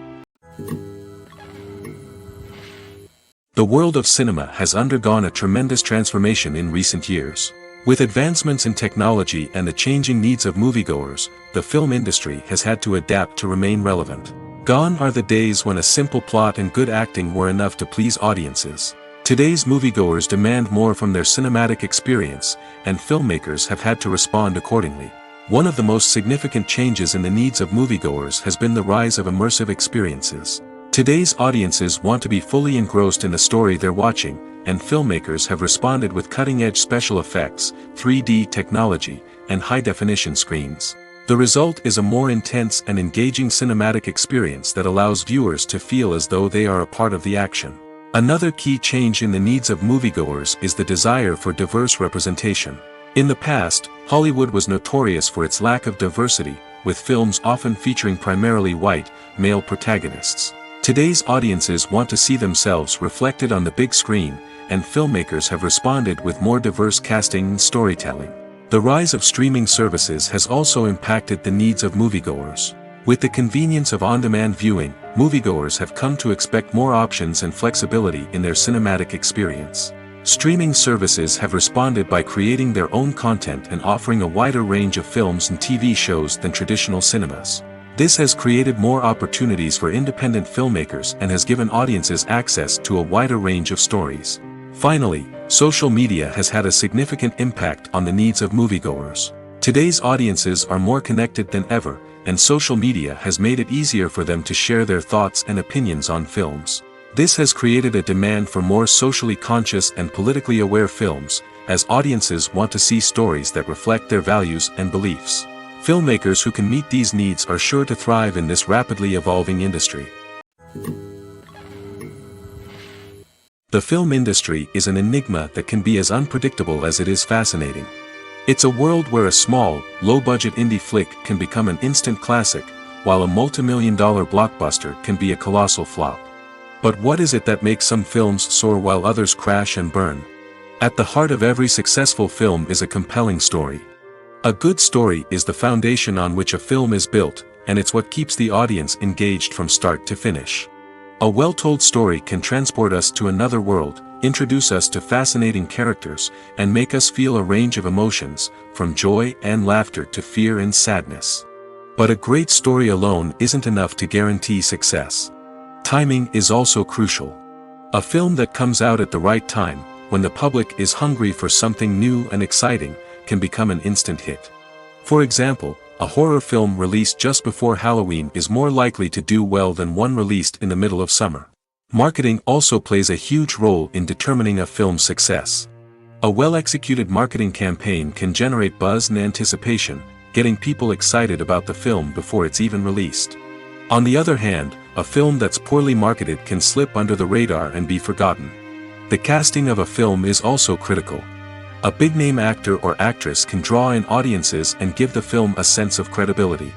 The world of cinema has undergone a tremendous transformation in recent years. With advancements in technology and the changing needs of moviegoers, the film industry has had to adapt to remain relevant. Gone are the days when a simple plot and good acting were enough to please audiences. Today's moviegoers demand more from their cinematic experience, and filmmakers have had to respond accordingly. One of the most significant changes in the needs of moviegoers has been the rise of immersive experiences. Today's audiences want to be fully engrossed in the story they're watching, and filmmakers have responded with cutting-edge special effects, 3D technology, and high-definition screens. The result is a more intense and engaging cinematic experience that allows viewers to feel as though they are a part of the action. Another key change in the needs of moviegoers is the desire for diverse representation. In the past, Hollywood was notorious for its lack of diversity, with films often featuring primarily white, male protagonists. Today's audiences want to see themselves reflected on the big screen, and filmmakers have responded with more diverse casting and storytelling. The rise of streaming services has also impacted the needs of moviegoers. With the convenience of on-demand viewing, moviegoers have come to expect more options and flexibility in their cinematic experience. Streaming services have responded by creating their own content and offering a wider range of films and TV shows than traditional cinemas. This has created more opportunities for independent filmmakers and has given audiences access to a wider range of stories. Finally, social media has had a significant impact on the needs of moviegoers. Today's audiences are more connected than ever, and social media has made it easier for them to share their thoughts and opinions on films. This has created a demand for more socially conscious and politically aware films, as audiences want to see stories that reflect their values and beliefs. Filmmakers who can meet these needs are sure to thrive in this rapidly evolving industry. The film industry is an enigma that can be as unpredictable as it is fascinating. It's a world where a small, low-budget indie flick can become an instant classic, while a multi-million-dollar blockbuster can be a colossal flop. But what is it that makes some films soar while others crash and burn? At the heart of every successful film is a compelling story. A good story is the foundation on which a film is built, and it's what keeps the audience engaged from start to finish. A well-told story can transport us to another world, introduce us to fascinating characters, and make us feel a range of emotions, from joy and laughter to fear and sadness. But a great story alone isn't enough to guarantee success. Timing is also crucial. A film that comes out at the right time, when the public is hungry for something new and exciting, can become an instant hit. For example, a horror film released just before Halloween is more likely to do well than one released in the middle of summer. Marketing also plays a huge role in determining a film's success. A well-executed marketing campaign can generate buzz and anticipation, getting people excited about the film before it's even released. On the other hand, a film that's poorly marketed can slip under the radar and be forgotten. The casting of a film is also critical. A big-name actor or actress can draw in audiences and give the film a sense of credibility.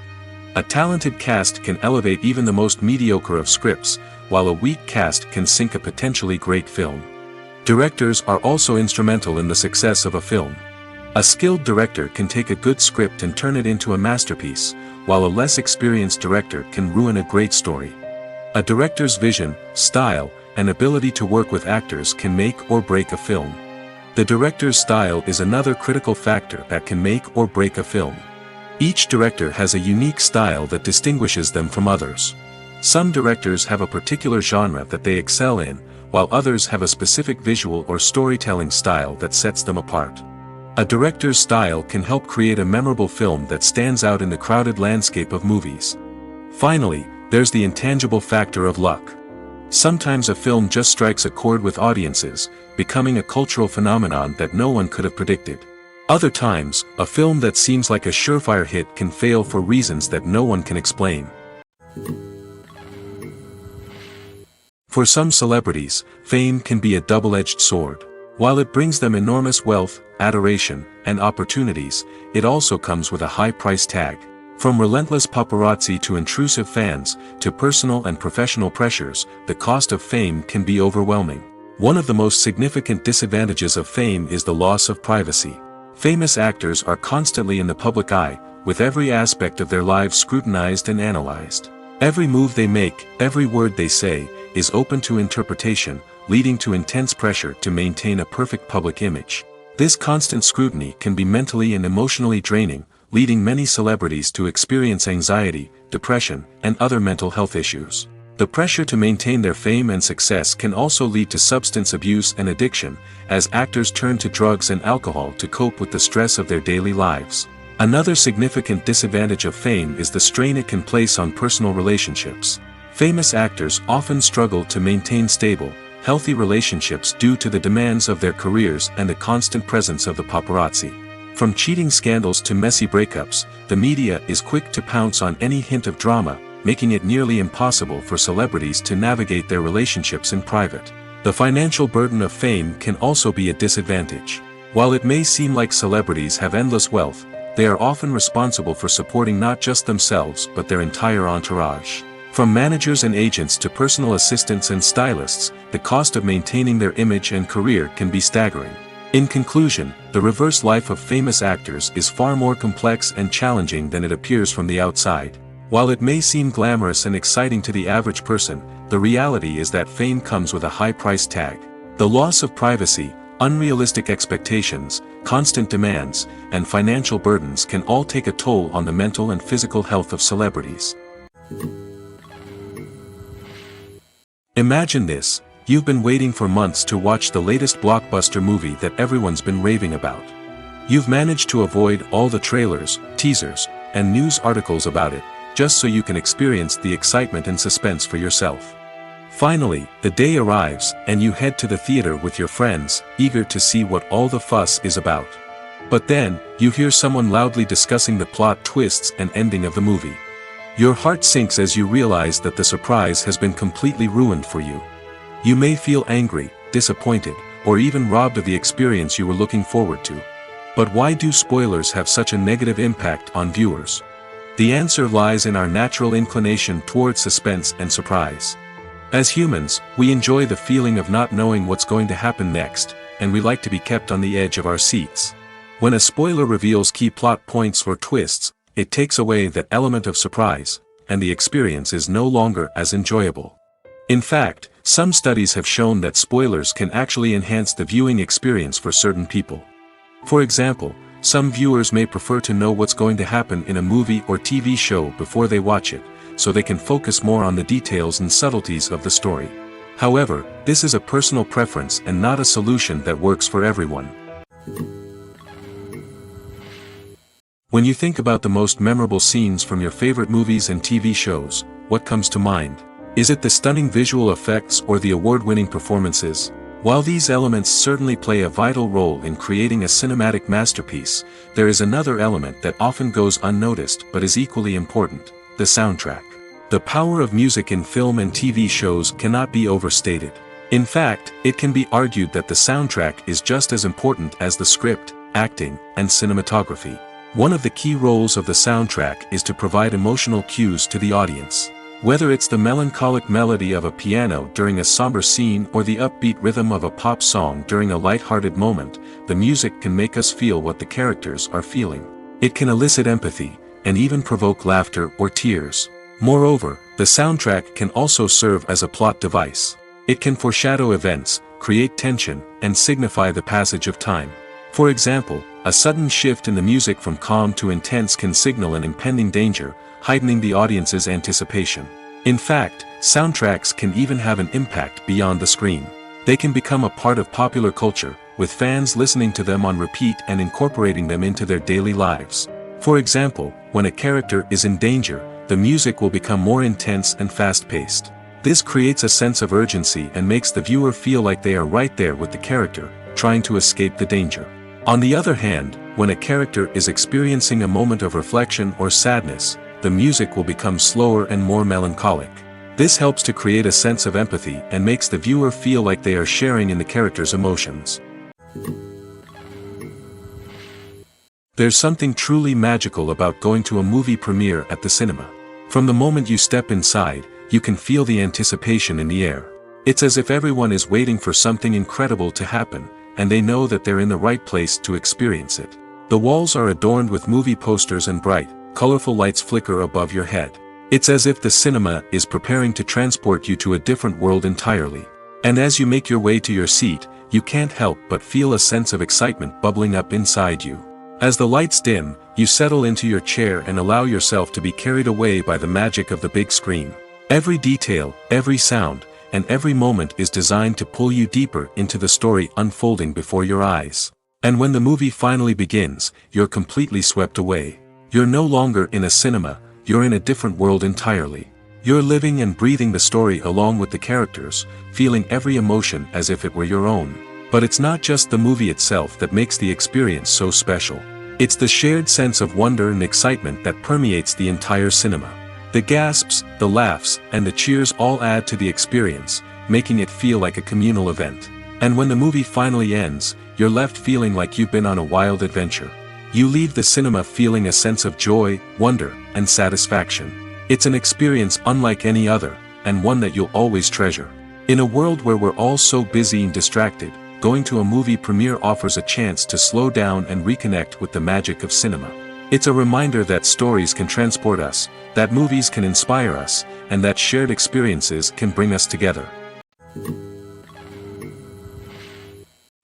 A talented cast can elevate even the most mediocre of scripts, while a weak cast can sink a potentially great film. Directors are also instrumental in the success of a film. A skilled director can take a good script and turn it into a masterpiece, while a less experienced director can ruin a great story. A director's vision, style, and ability to work with actors can make or break a film. The director's style is another critical factor that can make or break a film. Each director has a unique style that distinguishes them from others. Some directors have a particular genre that they excel in, while others have a specific visual or storytelling style that sets them apart. A director's style can help create a memorable film that stands out in the crowded landscape of movies. Finally, there's the intangible factor of luck. Sometimes a film just strikes a chord with audiences, becoming a cultural phenomenon that no one could have predicted. Other times, a film that seems like a surefire hit can fail for reasons that no one can explain. For some celebrities, fame can be a double-edged sword. While it brings them enormous wealth, adoration, and opportunities, it also comes with a high price tag. From relentless paparazzi to intrusive fans, to personal and professional pressures, the cost of fame can be overwhelming. One of the most significant disadvantages of fame is the loss of privacy. Famous actors are constantly in the public eye, with every aspect of their lives scrutinized and analyzed. Every move they make, every word they say, is open to interpretation, leading to intense pressure to maintain a perfect public image. This constant scrutiny can be mentally and emotionally draining, leading many celebrities to experience anxiety, depression, and other mental health issues. The pressure to maintain their fame and success can also lead to substance abuse and addiction, as actors turn to drugs and alcohol to cope with the stress of their daily lives. Another significant disadvantage of fame is the strain it can place on personal relationships. Famous actors often struggle to maintain stable, healthy relationships due to the demands of their careers and the constant presence of the paparazzi. From cheating scandals to messy breakups, the media is quick to pounce on any hint of drama, making it nearly impossible for celebrities to navigate their relationships in private. The financial burden of fame can also be a disadvantage. While it may seem like celebrities have endless wealth, they are often responsible for supporting not just themselves but their entire entourage. From managers and agents to personal assistants and stylists, the cost of maintaining their image and career can be staggering. In conclusion, the reverse life of famous actors is far more complex and challenging than it appears from the outside. While it may seem glamorous and exciting to the average person, the reality is that fame comes with a high price tag. The loss of privacy, unrealistic expectations, constant demands, and financial burdens can all take a toll on the mental and physical health of celebrities. Imagine this: you've been waiting for months to watch the latest blockbuster movie that everyone's been raving about. You've managed to avoid all the trailers, teasers, and news articles about it, just so you can experience the excitement and suspense for yourself. Finally, the day arrives, and you head to the theater with your friends, eager to see what all the fuss is about. But then, you hear someone loudly discussing the plot twists and ending of the movie. Your heart sinks as you realize that the surprise has been completely ruined for you. You may feel angry, disappointed, or even robbed of the experience you were looking forward to. But why do spoilers have such a negative impact on viewers? The answer lies in our natural inclination toward suspense and surprise. As humans, we enjoy the feeling of not knowing what's going to happen next, and we like to be kept on the edge of our seats. When a spoiler reveals key plot points or twists, it takes away that element of surprise, and the experience is no longer as enjoyable. In fact, some studies have shown that spoilers can actually enhance the viewing experience for certain people. For example, some viewers may prefer to know what's going to happen in a movie or TV show before they watch it, so they can focus more on the details and subtleties of the story. However, this is a personal preference and not a solution that works for everyone. When you think about the most memorable scenes from your favorite movies and TV shows, what comes to mind? Is it the stunning visual effects or the award-winning performances? While these elements certainly play a vital role in creating a cinematic masterpiece, there is another element that often goes unnoticed but is equally important: the soundtrack. The power of music in film and TV shows cannot be overstated. In fact, it can be argued that the soundtrack is just as important as the script, acting, and cinematography. One of the key roles of the soundtrack is to provide emotional cues to the audience. Whether it's the melancholic melody of a piano during a somber scene or the upbeat rhythm of a pop song during a light-hearted moment, the music can make us feel what the characters are feeling. It can elicit empathy, and even provoke laughter or tears. Moreover, the soundtrack can also serve as a plot device. It can foreshadow events, create tension, and signify the passage of time. For example, a sudden shift in the music from calm to intense can signal an impending danger, heightening the audience's anticipation. In fact, soundtracks can even have an impact beyond the screen. They can become a part of popular culture, with fans listening to them on repeat and incorporating them into their daily lives. For example, when a character is in danger, the music will become more intense and fast-paced. This creates a sense of urgency and makes the viewer feel like they are right there with the character, trying to escape the danger. On the other hand, when a character is experiencing a moment of reflection or sadness, the music will become slower and more melancholic. This helps to create a sense of empathy and makes the viewer feel like they are sharing in the character's emotions. There's something truly magical about going to a movie premiere at the cinema. From the moment you step inside, you can feel the anticipation in the air. It's as if everyone is waiting for something incredible to happen, and they know that they're in the right place to experience it. The walls are adorned with movie posters and bright, colorful lights flicker above your head. It's as if the cinema is preparing to transport you to a different world entirely. And as you make your way to your seat, you can't help but feel a sense of excitement bubbling up inside you. As the lights dim, you settle into your chair and allow yourself to be carried away by the magic of the big screen. Every detail, every sound, and every moment is designed to pull you deeper into the story unfolding before your eyes. And when the movie finally begins, you're completely swept away. You're no longer in a cinema, you're in a different world entirely. You're living and breathing the story along with the characters, feeling every emotion as if it were your own. But it's not just the movie itself that makes the experience so special. It's the shared sense of wonder and excitement that permeates the entire cinema. The gasps, the laughs, and the cheers all add to the experience, making it feel like a communal event. And when the movie finally ends, you're left feeling like you've been on a wild adventure. You leave the cinema feeling a sense of joy, wonder, and satisfaction. It's an experience unlike any other, and one that you'll always treasure. In a world where we're all so busy and distracted, going to a movie premiere offers a chance to slow down and reconnect with the magic of cinema. It's a reminder that stories can transport us, that movies can inspire us, and that shared experiences can bring us together.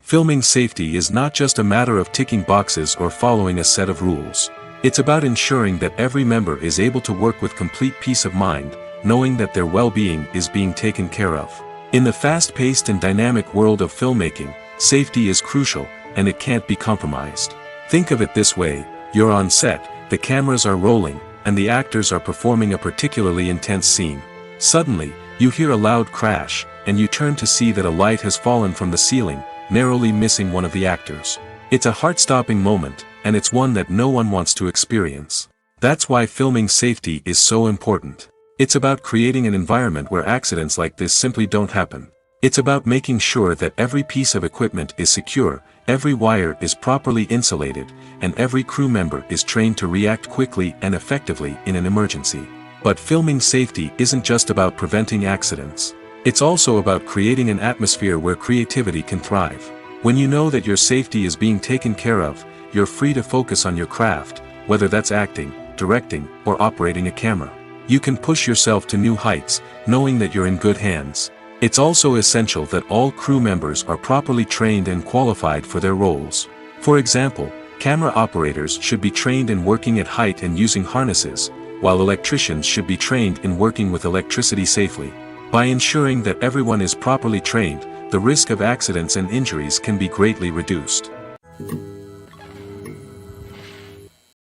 Filming safety is not just a matter of ticking boxes or following a set of rules. It's about ensuring that every member is able to work with complete peace of mind, knowing that their well-being is being taken care of. In the fast-paced and dynamic world of filmmaking, safety is crucial, and it can't be compromised. Think of it this way: you're on set, the cameras are rolling, and the actors are performing a particularly intense scene. Suddenly, you hear a loud crash, and you turn to see that a light has fallen from the ceiling, narrowly missing one of the actors. It's a heart-stopping moment, and it's one that no one wants to experience. That's why filming safety is so important. It's about creating an environment where accidents like this simply don't happen. It's about making sure that every piece of equipment is secure, every wire is properly insulated, and every crew member is trained to react quickly and effectively in an emergency. But filming safety isn't just about preventing accidents. It's also about creating an atmosphere where creativity can thrive. When you know that your safety is being taken care of, you're free to focus on your craft, whether that's acting, directing, or operating a camera. You can push yourself to new heights, knowing that you're in good hands. It's also essential that all crew members are properly trained and qualified for their roles. For example, camera operators should be trained in working at height and using harnesses, while electricians should be trained in working with electricity safely. By ensuring that everyone is properly trained, the risk of accidents and injuries can be greatly reduced.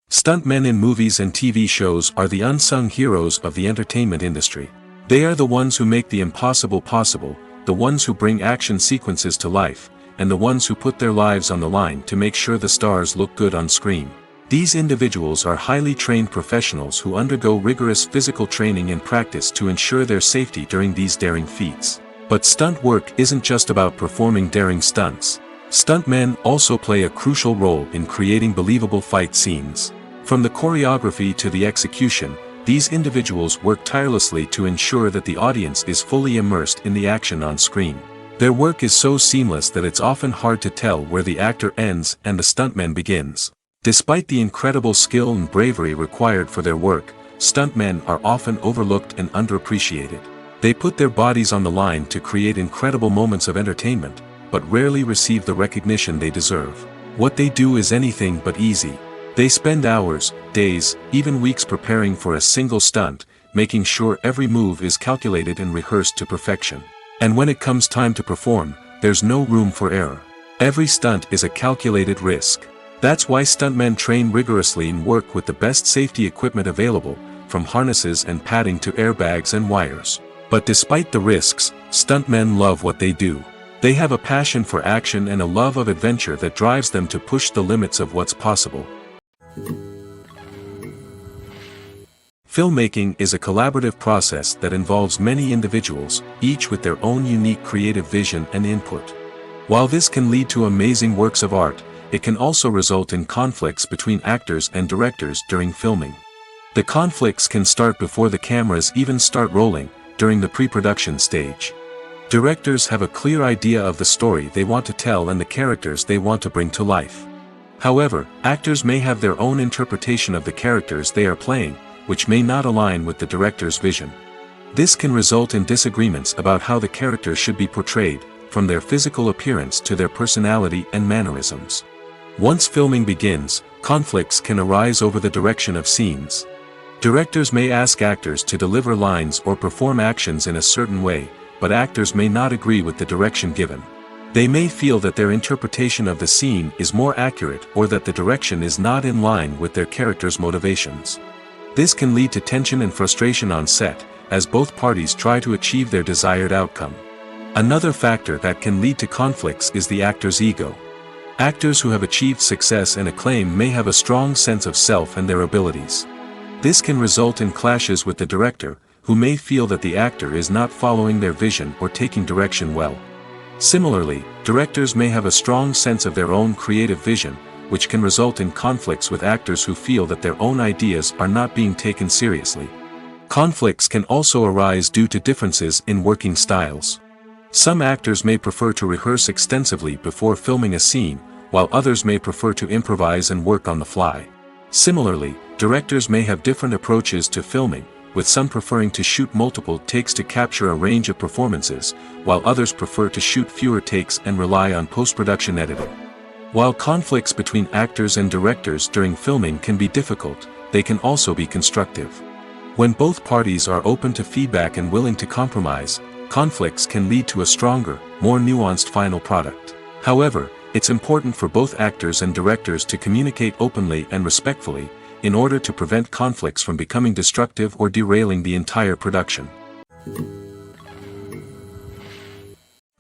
Stuntmen in movies and TV shows are the unsung heroes of the entertainment industry. They are the ones who make the impossible possible, the ones who bring action sequences to life, and the ones who put their lives on the line to make sure the stars look good on screen. These individuals are highly trained professionals who undergo rigorous physical training and practice to ensure their safety during these daring feats. But stunt work isn't just about performing daring stunts. Stuntmen also play a crucial role in creating believable fight scenes. From the choreography to the execution, these individuals work tirelessly to ensure that the audience is fully immersed in the action on screen. Their work is so seamless that it's often hard to tell where the actor ends and the stuntman begins. Despite the incredible skill and bravery required for their work, stuntmen are often overlooked and underappreciated. They put their bodies on the line to create incredible moments of entertainment, but rarely receive the recognition they deserve. What they do is anything but easy. They spend hours, days, even weeks preparing for a single stunt, making sure every move is calculated and rehearsed to perfection. And when it comes time to perform, there's no room for error. Every stunt is a calculated risk. That's why stuntmen train rigorously and work with the best safety equipment available, from harnesses and padding to airbags and wires. But despite the risks, stuntmen love what they do. They have a passion for action and a love of adventure that drives them to push the limits of what's possible. Filmmaking is a collaborative process that involves many individuals, each with their own unique creative vision and input. While this can lead to amazing works of art, it can also result in conflicts between actors and directors during filming. The conflicts can start before the cameras even start rolling, during the pre-production stage. Directors have a clear idea of the story they want to tell and the characters they want to bring to life. However, actors may have their own interpretation of the characters they are playing, which may not align with the director's vision. This can result in disagreements about how the characters should be portrayed, from their physical appearance to their personality and mannerisms. Once filming begins, conflicts can arise over the direction of scenes. Directors may ask actors to deliver lines or perform actions in a certain way, but actors may not agree with the direction given. They may feel that their interpretation of the scene is more accurate or that the direction is not in line with their character's motivations. This can lead to tension and frustration on set, as both parties try to achieve their desired outcome. Another factor that can lead to conflicts is the actor's ego. Actors who have achieved success and acclaim may have a strong sense of self and their abilities. This can result in clashes with the director, who may feel that the actor is not following their vision or taking direction well. Similarly, directors may have a strong sense of their own creative vision, which can result in conflicts with actors who feel that their own ideas are not being taken seriously. Conflicts can also arise due to differences in working styles. Some actors may prefer to rehearse extensively before filming a scene, while others may prefer to improvise and work on the fly. Similarly, directors may have different approaches to filming, with some preferring to shoot multiple takes to capture a range of performances, while others prefer to shoot fewer takes and rely on post-production editing. While conflicts between actors and directors during filming can be difficult, they can also be constructive. When both parties are open to feedback and willing to compromise, conflicts can lead to a stronger, more nuanced final product. However, it's important for both actors and directors to communicate openly and respectfully, in order to prevent conflicts from becoming destructive or derailing the entire production.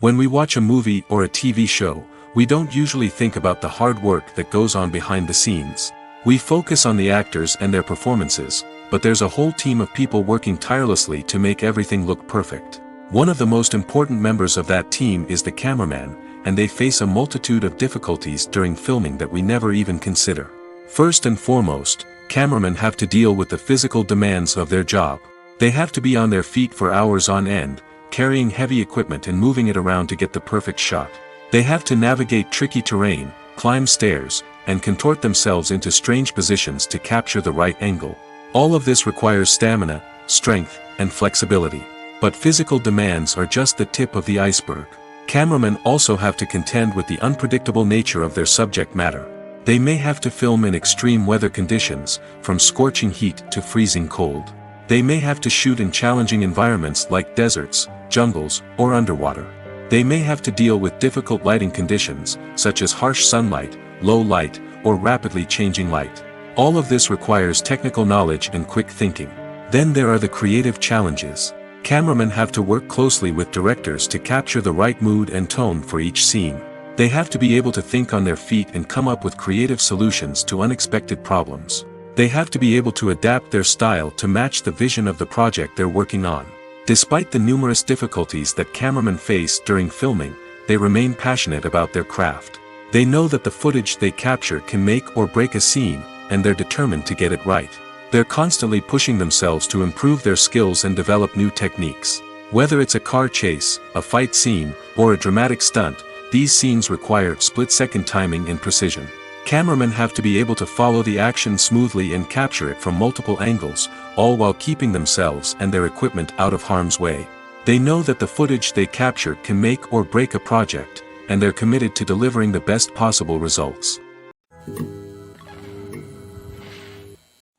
When we watch a movie or a TV show, we don't usually think about the hard work that goes on behind the scenes. We focus on the actors and their performances, but there's a whole team of people working tirelessly to make everything look perfect. One of the most important members of that team is the cameraman, and they face a multitude of difficulties during filming that we never even consider. First and foremost, cameramen have to deal with the physical demands of their job. They have to be on their feet for hours on end, carrying heavy equipment and moving it around to get the perfect shot. They have to navigate tricky terrain, climb stairs, and contort themselves into strange positions to capture the right angle. All of this requires stamina, strength, and flexibility. But physical demands are just the tip of the iceberg. Cameramen also have to contend with the unpredictable nature of their subject matter. They may have to film in extreme weather conditions, from scorching heat to freezing cold. They may have to shoot in challenging environments like deserts, jungles, or underwater. They may have to deal with difficult lighting conditions, such as harsh sunlight, low light, or rapidly changing light. All of this requires technical knowledge and quick thinking. Then there are the creative challenges. Cameramen have to work closely with directors to capture the right mood and tone for each scene. They have to be able to think on their feet and come up with creative solutions to unexpected problems. They have to be able to adapt their style to match the vision of the project they're working on. Despite the numerous difficulties that cameramen face during filming, they remain passionate about their craft. They know that the footage they capture can make or break a scene, and they're determined to get it right. They're constantly pushing themselves to improve their skills and develop new techniques. Whether it's a car chase, a fight scene, or a dramatic stunt, these scenes require split-second timing and precision. Cameramen have to be able to follow the action smoothly and capture it from multiple angles, all while keeping themselves and their equipment out of harm's way. They know that the footage they capture can make or break a project, and they're committed to delivering the best possible results.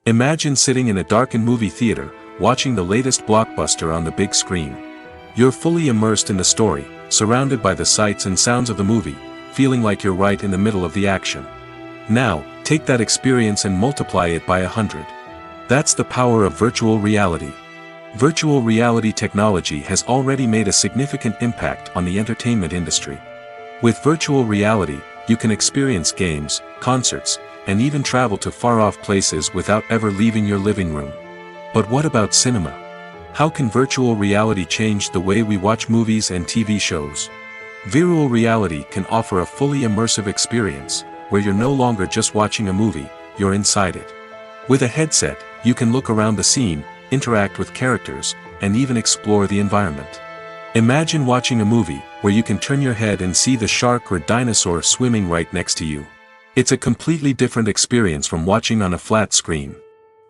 Imagine sitting in a darkened movie theater, watching the latest blockbuster on the big screen. You're fully immersed in the story, surrounded by the sights and sounds of the movie, feeling like you're right in the middle of the action. Now, take that experience and multiply it by 100. That's the power of virtual reality. Virtual reality technology has already made a significant impact on the entertainment industry. With virtual reality, you can experience games, concerts, and even travel to far-off places without ever leaving your living room. But what about cinema? How can virtual reality change the way we watch movies and TV shows? Virtual reality can offer a fully immersive experience, where you're no longer just watching a movie, you're inside it. With a headset, you can look around the scene, interact with characters, and even explore the environment. Imagine watching a movie where you can turn your head and see the shark or dinosaur swimming right next to you. It's a completely different experience from watching on a flat screen.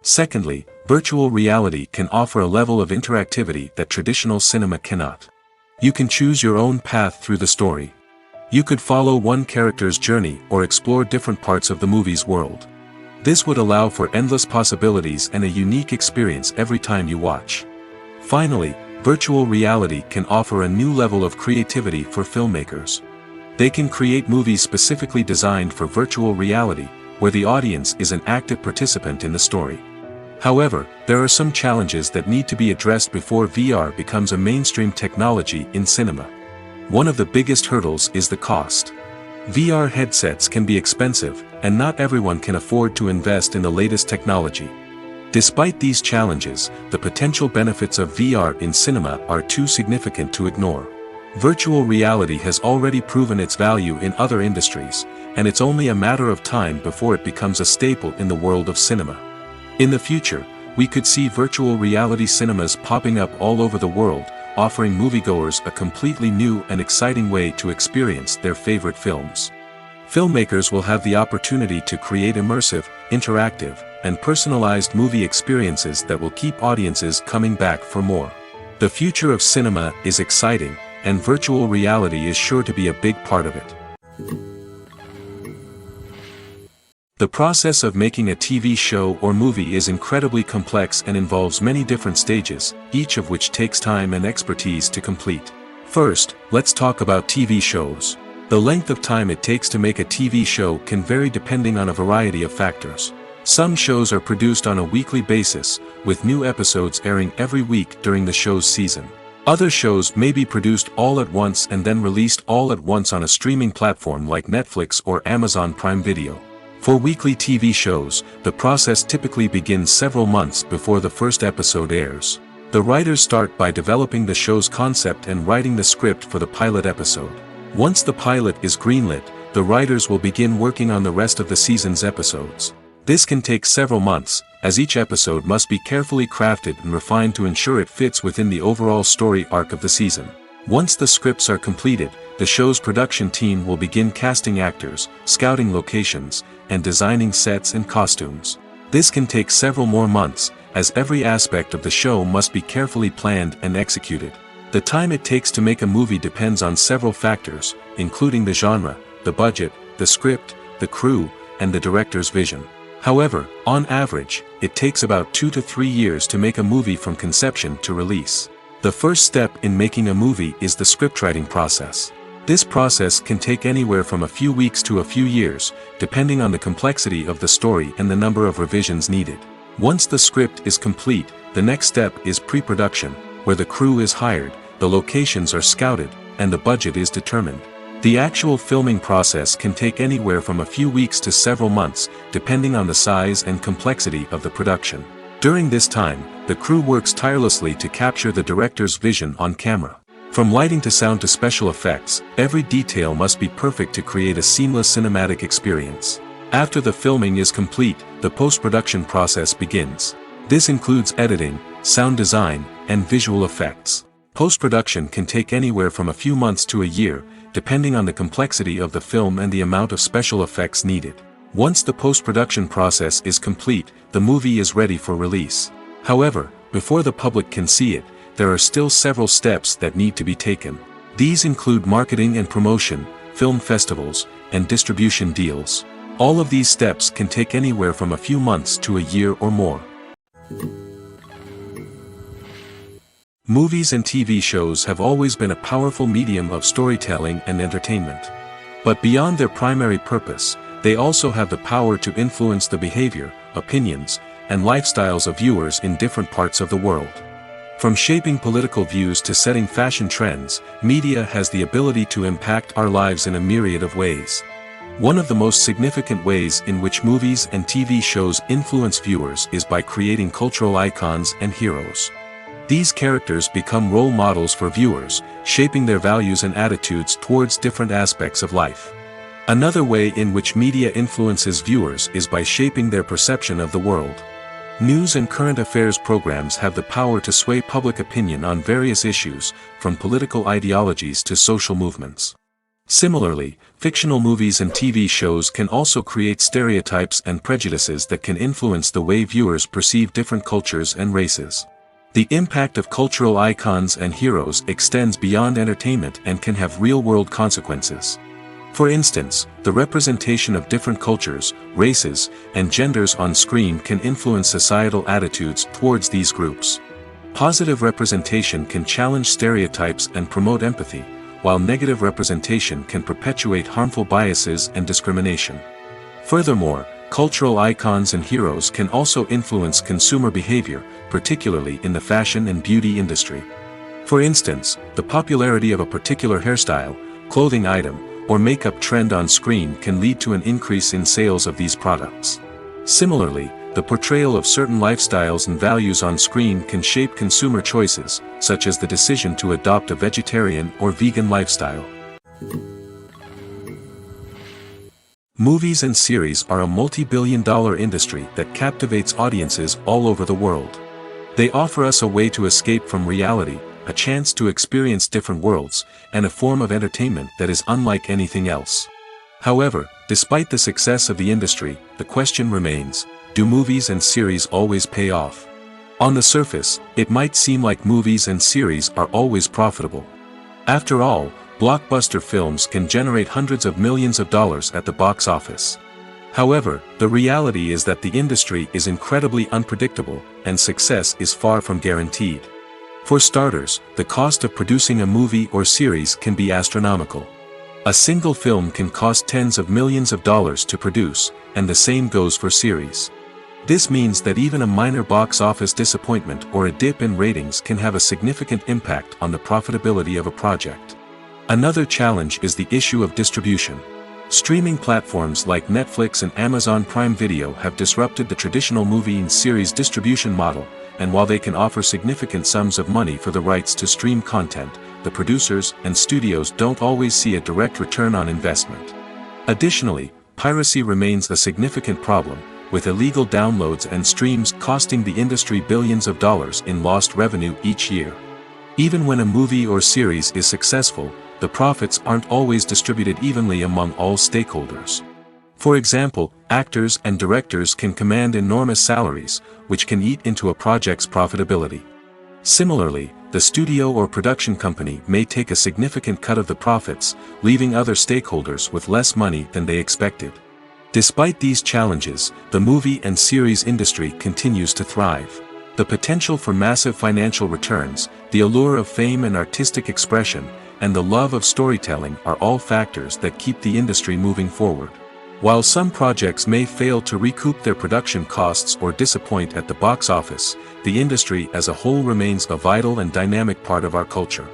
Secondly, virtual reality can offer a level of interactivity that traditional cinema cannot. You can choose your own path through the story. You could follow one character's journey or explore different parts of the movie's world. This would allow for endless possibilities and a unique experience every time you watch. Finally, virtual reality can offer a new level of creativity for filmmakers. They can create movies specifically designed for virtual reality, where the audience is an active participant in the story. However, there are some challenges that need to be addressed before VR becomes a mainstream technology in cinema. One of the biggest hurdles is the cost. VR headsets can be expensive, and not everyone can afford to invest in the latest technology. Despite these challenges, the potential benefits of VR in cinema are too significant to ignore. Virtual reality has already proven its value in other industries, and it's only a matter of time before it becomes a staple in the world of cinema. In the future, we could see virtual reality cinemas popping up all over the world, offering moviegoers a completely new and exciting way to experience their favorite films. Filmmakers will have the opportunity to create immersive, interactive, and personalized movie experiences that will keep audiences coming back for more. The future of cinema is exciting, and virtual reality is sure to be a big part of it. The process of making a TV show or movie is incredibly complex and involves many different stages, each of which takes time and expertise to complete. First, let's talk about TV shows. The length of time it takes to make a TV show can vary depending on a variety of factors. Some shows are produced on a weekly basis, with new episodes airing every week during the show's season. Other shows may be produced all at once and then released all at once on a streaming platform like Netflix or Amazon Prime Video. For weekly TV shows, the process typically begins several months before the first episode airs. The writers start by developing the show's concept and writing the script for the pilot episode. Once the pilot is greenlit, the writers will begin working on the rest of the season's episodes. This can take several months, as each episode must be carefully crafted and refined to ensure it fits within the overall story arc of the season. Once the scripts are completed, the show's production team will begin casting actors, scouting locations, and designing sets and costumes. This can take several more months, as every aspect of the show must be carefully planned and executed. The time it takes to make a movie depends on several factors, including the genre, the budget, the script, the crew, and the director's vision. However, on average, it takes about 2 to 3 years to make a movie from conception to release. The first step in making a movie is the scriptwriting process. This process can take anywhere from a few weeks to a few years, depending on the complexity of the story and the number of revisions needed. Once the script is complete, the next step is pre-production, where the crew is hired, the locations are scouted, and the budget is determined. The actual filming process can take anywhere from a few weeks to several months, depending on the size and complexity of the production. During this time, the crew works tirelessly to capture the director's vision on camera. From lighting to sound to special effects, every detail must be perfect to create a seamless cinematic experience. After the filming is complete, the post-production process begins. This includes editing, sound design, and visual effects. Post-production can take anywhere from a few months to a year, depending on the complexity of the film and the amount of special effects needed. Once the post-production process is complete, the movie is ready for release. However, before the public can see it, there are still several steps that need to be taken. These include marketing and promotion, film festivals, and distribution deals. All of these steps can take anywhere from a few months to a year or more. Movies and TV shows have always been a powerful medium of storytelling and entertainment. But beyond their primary purpose, they also have the power to influence the behavior, opinions, and lifestyles of viewers in different parts of the world. From shaping political views to setting fashion trends, media has the ability to impact our lives in a myriad of ways. One of the most significant ways in which movies and TV shows influence viewers is by creating cultural icons and heroes. These characters become role models for viewers, shaping their values and attitudes towards different aspects of life. Another way in which media influences viewers is by shaping their perception of the world. News and current affairs programs have the power to sway public opinion on various issues, from political ideologies to social movements. Similarly, fictional movies and TV shows can also create stereotypes and prejudices that can influence the way viewers perceive different cultures and races. The impact of cultural icons and heroes extends beyond entertainment and can have real-world consequences. For instance, the representation of different cultures, races, and genders on screen can influence societal attitudes towards these groups. Positive representation can challenge stereotypes and promote empathy, while negative representation can perpetuate harmful biases and discrimination. Furthermore, cultural icons and heroes can also influence consumer behavior, particularly in the fashion and beauty industry. For instance, the popularity of a particular hairstyle, clothing item, or makeup trend on screen can lead to an increase in sales of these products. Similarly, the portrayal of certain lifestyles and values on screen can shape consumer choices, such as the decision to adopt a vegetarian or vegan lifestyle. Movies and series are a multi-billion-dollar industry that captivates audiences all over the world. They offer us a way to escape from reality, a chance to experience different worlds, and a form of entertainment that is unlike anything else. However, despite the success of the industry, the question remains, do movies and series always pay off? On the surface, it might seem like movies and series are always profitable. After all, blockbuster films can generate hundreds of millions of dollars at the box office. However, the reality is that the industry is incredibly unpredictable, and success is far from guaranteed. For starters, the cost of producing a movie or series can be astronomical. A single film can cost tens of millions of dollars to produce, and the same goes for series. This means that even a minor box office disappointment or a dip in ratings can have a significant impact on the profitability of a project. Another challenge is the issue of distribution. Streaming platforms like Netflix and Amazon Prime Video have disrupted the traditional movie and series distribution model, and while they can offer significant sums of money for the rights to stream content, the producers and studios don't always see a direct return on investment. Additionally, piracy remains a significant problem, with illegal downloads and streams costing the industry billions of dollars in lost revenue each year. Even when a movie or series is successful, the profits aren't always distributed evenly among all stakeholders. For example, actors and directors can command enormous salaries, which can eat into a project's profitability. Similarly, the studio or production company may take a significant cut of the profits, leaving other stakeholders with less money than they expected. Despite these challenges, the movie and series industry continues to thrive. The potential for massive financial returns, the allure of fame and artistic expression, and the love of storytelling are all factors that keep the industry moving forward. While some projects may fail to recoup their production costs or disappoint at the box office, the industry as a whole remains a vital and dynamic part of our culture.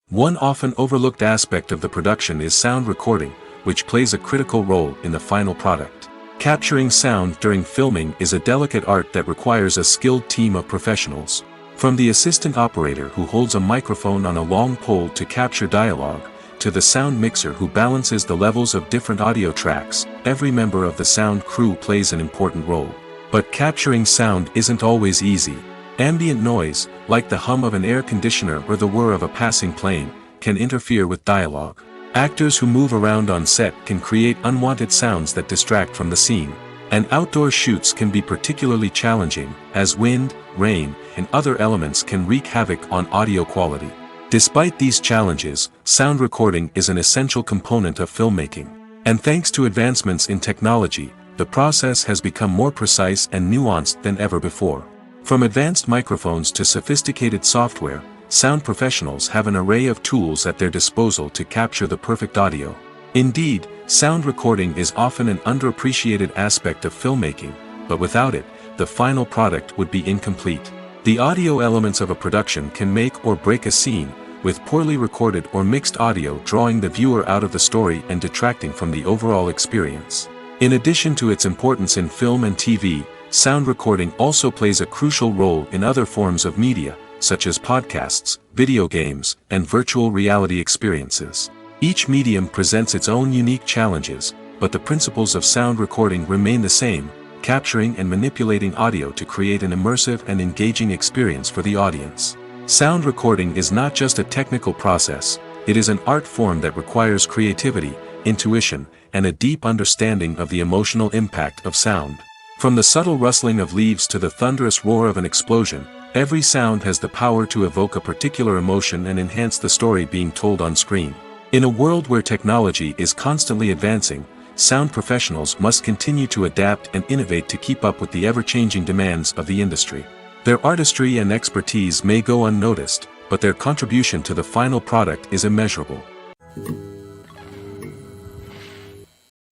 One often overlooked aspect of the production is sound recording, which plays a critical role in the final product. Capturing sound during filming is a delicate art that requires a skilled team of professionals. From the assistant operator who holds a microphone on a long pole to capture dialogue, to the sound mixer who balances the levels of different audio tracks, every member of the sound crew plays an important role. But capturing sound isn't always easy. Ambient noise, like the hum of an air conditioner or the whir of a passing plane, can interfere with dialogue. Actors who move around on set can create unwanted sounds that distract from the scene. And outdoor shoots can be particularly challenging, as wind, rain, and other elements can wreak havoc on audio quality. Despite these challenges, sound recording is an essential component of filmmaking. And thanks to advancements in technology, the process has become more precise and nuanced than ever before. From advanced microphones to sophisticated software, sound professionals have an array of tools at their disposal to capture the perfect audio. Indeed, sound recording is often an underappreciated aspect of filmmaking, but without it, the final product would be incomplete. The audio elements of a production can make or break a scene, with poorly recorded or mixed audio drawing the viewer out of the story and detracting from the overall experience. In addition to its importance in film and TV, sound recording also plays a crucial role in other forms of media, such as podcasts, video games, and virtual reality experiences. Each medium presents its own unique challenges, but the principles of sound recording remain the same, capturing and manipulating audio to create an immersive and engaging experience for the audience. Sound recording is not just a technical process, it is an art form that requires creativity, intuition, and a deep understanding of the emotional impact of sound. From the subtle rustling of leaves to the thunderous roar of an explosion, every sound has the power to evoke a particular emotion and enhance the story being told on screen. In a world where technology is constantly advancing, sound professionals must continue to adapt and innovate to keep up with the ever-changing demands of the industry. Their artistry and expertise may go unnoticed, but their contribution to the final product is immeasurable.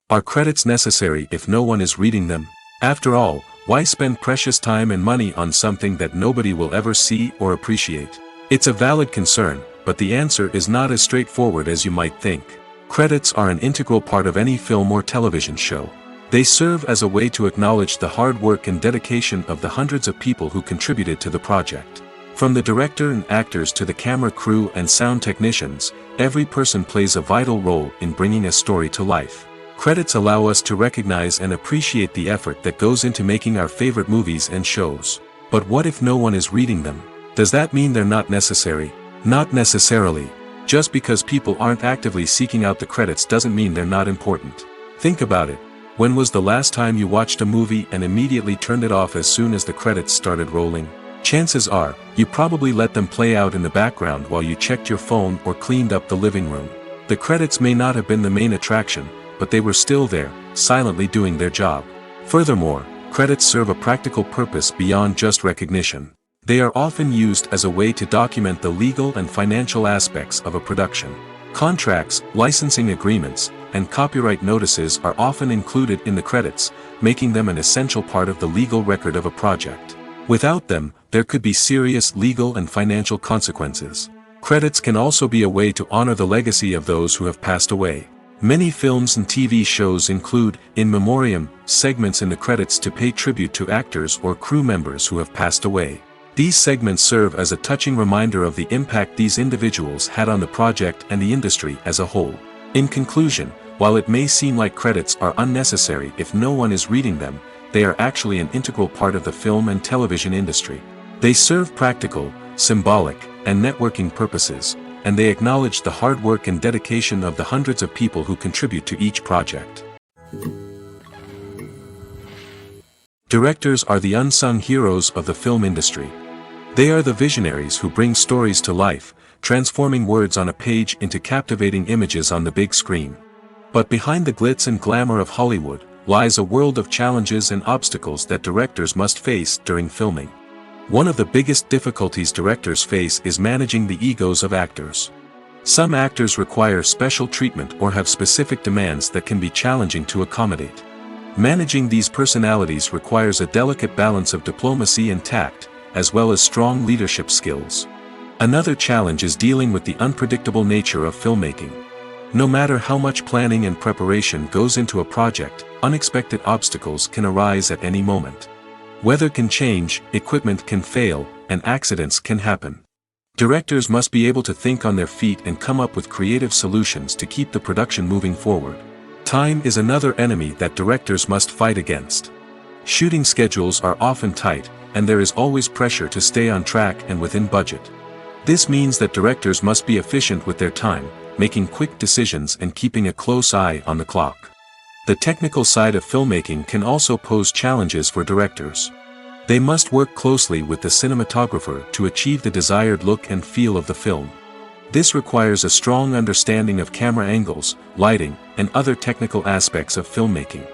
Are credits necessary if no one is reading them? After all, why spend precious time and money on something that nobody will ever see or appreciate? It's a valid concern, but the answer is not as straightforward as you might think. Credits are an integral part of any film or television show. They serve as a way to acknowledge the hard work and dedication of the hundreds of people who contributed to the project. From the director and actors to the camera crew and sound technicians, every person plays a vital role in bringing a story to life. Credits allow us to recognize and appreciate the effort that goes into making our favorite movies and shows. But what if no one is reading them? Does that mean they're not necessary? Not necessarily. Just because people aren't actively seeking out the credits doesn't mean they're not important. Think about it. When was the last time you watched a movie and immediately turned it off as soon as the credits started rolling? Chances are, you probably let them play out in the background while you checked your phone or cleaned up the living room. The credits may not have been the main attraction, but they were still there, silently doing their job. Furthermore, credits serve a practical purpose beyond just recognition. They are often used as a way to document the legal and financial aspects of a production. Contracts, licensing agreements, and copyright notices are often included in the credits, making them an essential part of the legal record of a project. Without them, there could be serious legal and financial consequences. Credits can also be a way to honor the legacy of those who have passed away. Many films and TV shows include, in memoriam, segments in the credits to pay tribute to actors or crew members who have passed away. These segments serve as a touching reminder of the impact these individuals had on the project and the industry as a whole. In conclusion, while it may seem like credits are unnecessary if no one is reading them, they are actually an integral part of the film and television industry. They serve practical, symbolic, and networking purposes, and they acknowledge the hard work and dedication of the hundreds of people who contribute to each project. Directors are the unsung heroes of the film industry. They are the visionaries who bring stories to life, transforming words on a page into captivating images on the big screen. But behind the glitz and glamour of Hollywood, lies a world of challenges and obstacles that directors must face during filming. One of the biggest difficulties directors face is managing the egos of actors. Some actors require special treatment or have specific demands that can be challenging to accommodate. Managing these personalities requires a delicate balance of diplomacy and tact, as well as strong leadership skills. Another challenge is dealing with the unpredictable nature of filmmaking. No matter how much planning and preparation goes into a project, unexpected obstacles can arise at any moment. Weather can change, equipment can fail, and accidents can happen. Directors must be able to think on their feet and come up with creative solutions to keep the production moving forward. Time is another enemy that directors must fight against. Shooting schedules are often tight, and there is always pressure to stay on track and within budget. This means that directors must be efficient with their time, making quick decisions and keeping a close eye on the clock. The technical side of filmmaking can also pose challenges for directors. They must work closely with the cinematographer to achieve the desired look and feel of the film. This requires a strong understanding of camera angles, lighting, and other technical aspects of filmmaking.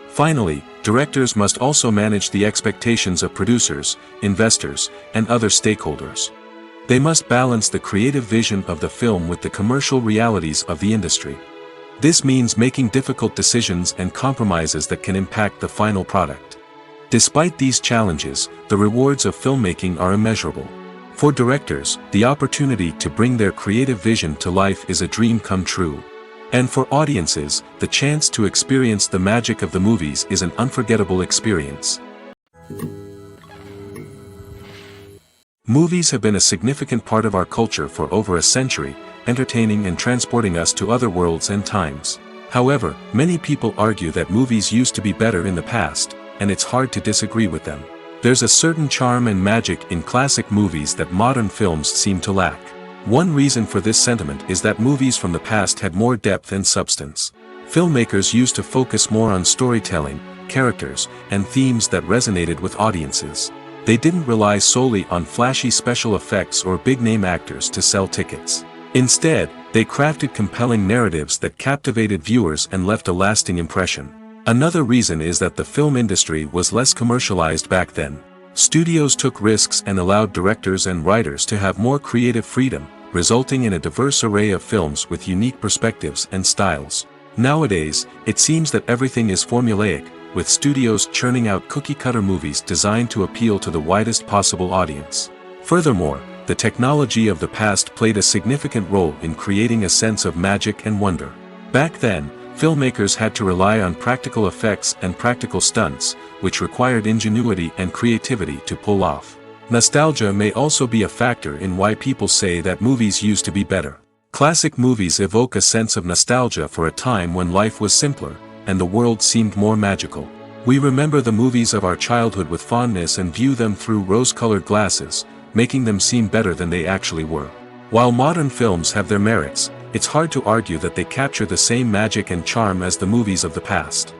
Finally, directors must also manage the expectations of producers, investors, and other stakeholders. They must balance the creative vision of the film with the commercial realities of the industry. This means making difficult decisions and compromises that can impact the final product. Despite these challenges, the rewards of filmmaking are immeasurable. For directors, the opportunity to bring their creative vision to life is a dream come true. And for audiences, the chance to experience the magic of the movies is an unforgettable experience. Movies have been a significant part of our culture for over a century, entertaining and transporting us to other worlds and times. However, many people argue that movies used to be better in the past, and it's hard to disagree with them. There's a certain charm and magic in classic movies that modern films seem to lack. One reason for this sentiment is that movies from the past had more depth and substance. Filmmakers used to focus more on storytelling, characters, and themes that resonated with audiences. They didn't rely solely on flashy special effects or big-name actors to sell tickets. Instead, they crafted compelling narratives that captivated viewers and left a lasting impression. Another reason is that the film industry was less commercialized back then. Studios took risks and allowed directors and writers to have more creative freedom, resulting in a diverse array of films with unique perspectives and styles. Nowadays, it seems that everything is formulaic, with studios churning out cookie-cutter movies designed to appeal to the widest possible audience. Furthermore, the technology of the past played a significant role in creating a sense of magic and wonder. Back then, filmmakers had to rely on practical effects and practical stunts, which required ingenuity and creativity to pull off. Nostalgia may also be a factor in why people say that movies used to be better. Classic movies evoke a sense of nostalgia for a time when life was simpler, and the world seemed more magical. We remember the movies of our childhood with fondness and view them through rose-colored glasses, making them seem better than they actually were. While modern films have their merits, it's hard to argue that they capture the same magic and charm as the movies of the past.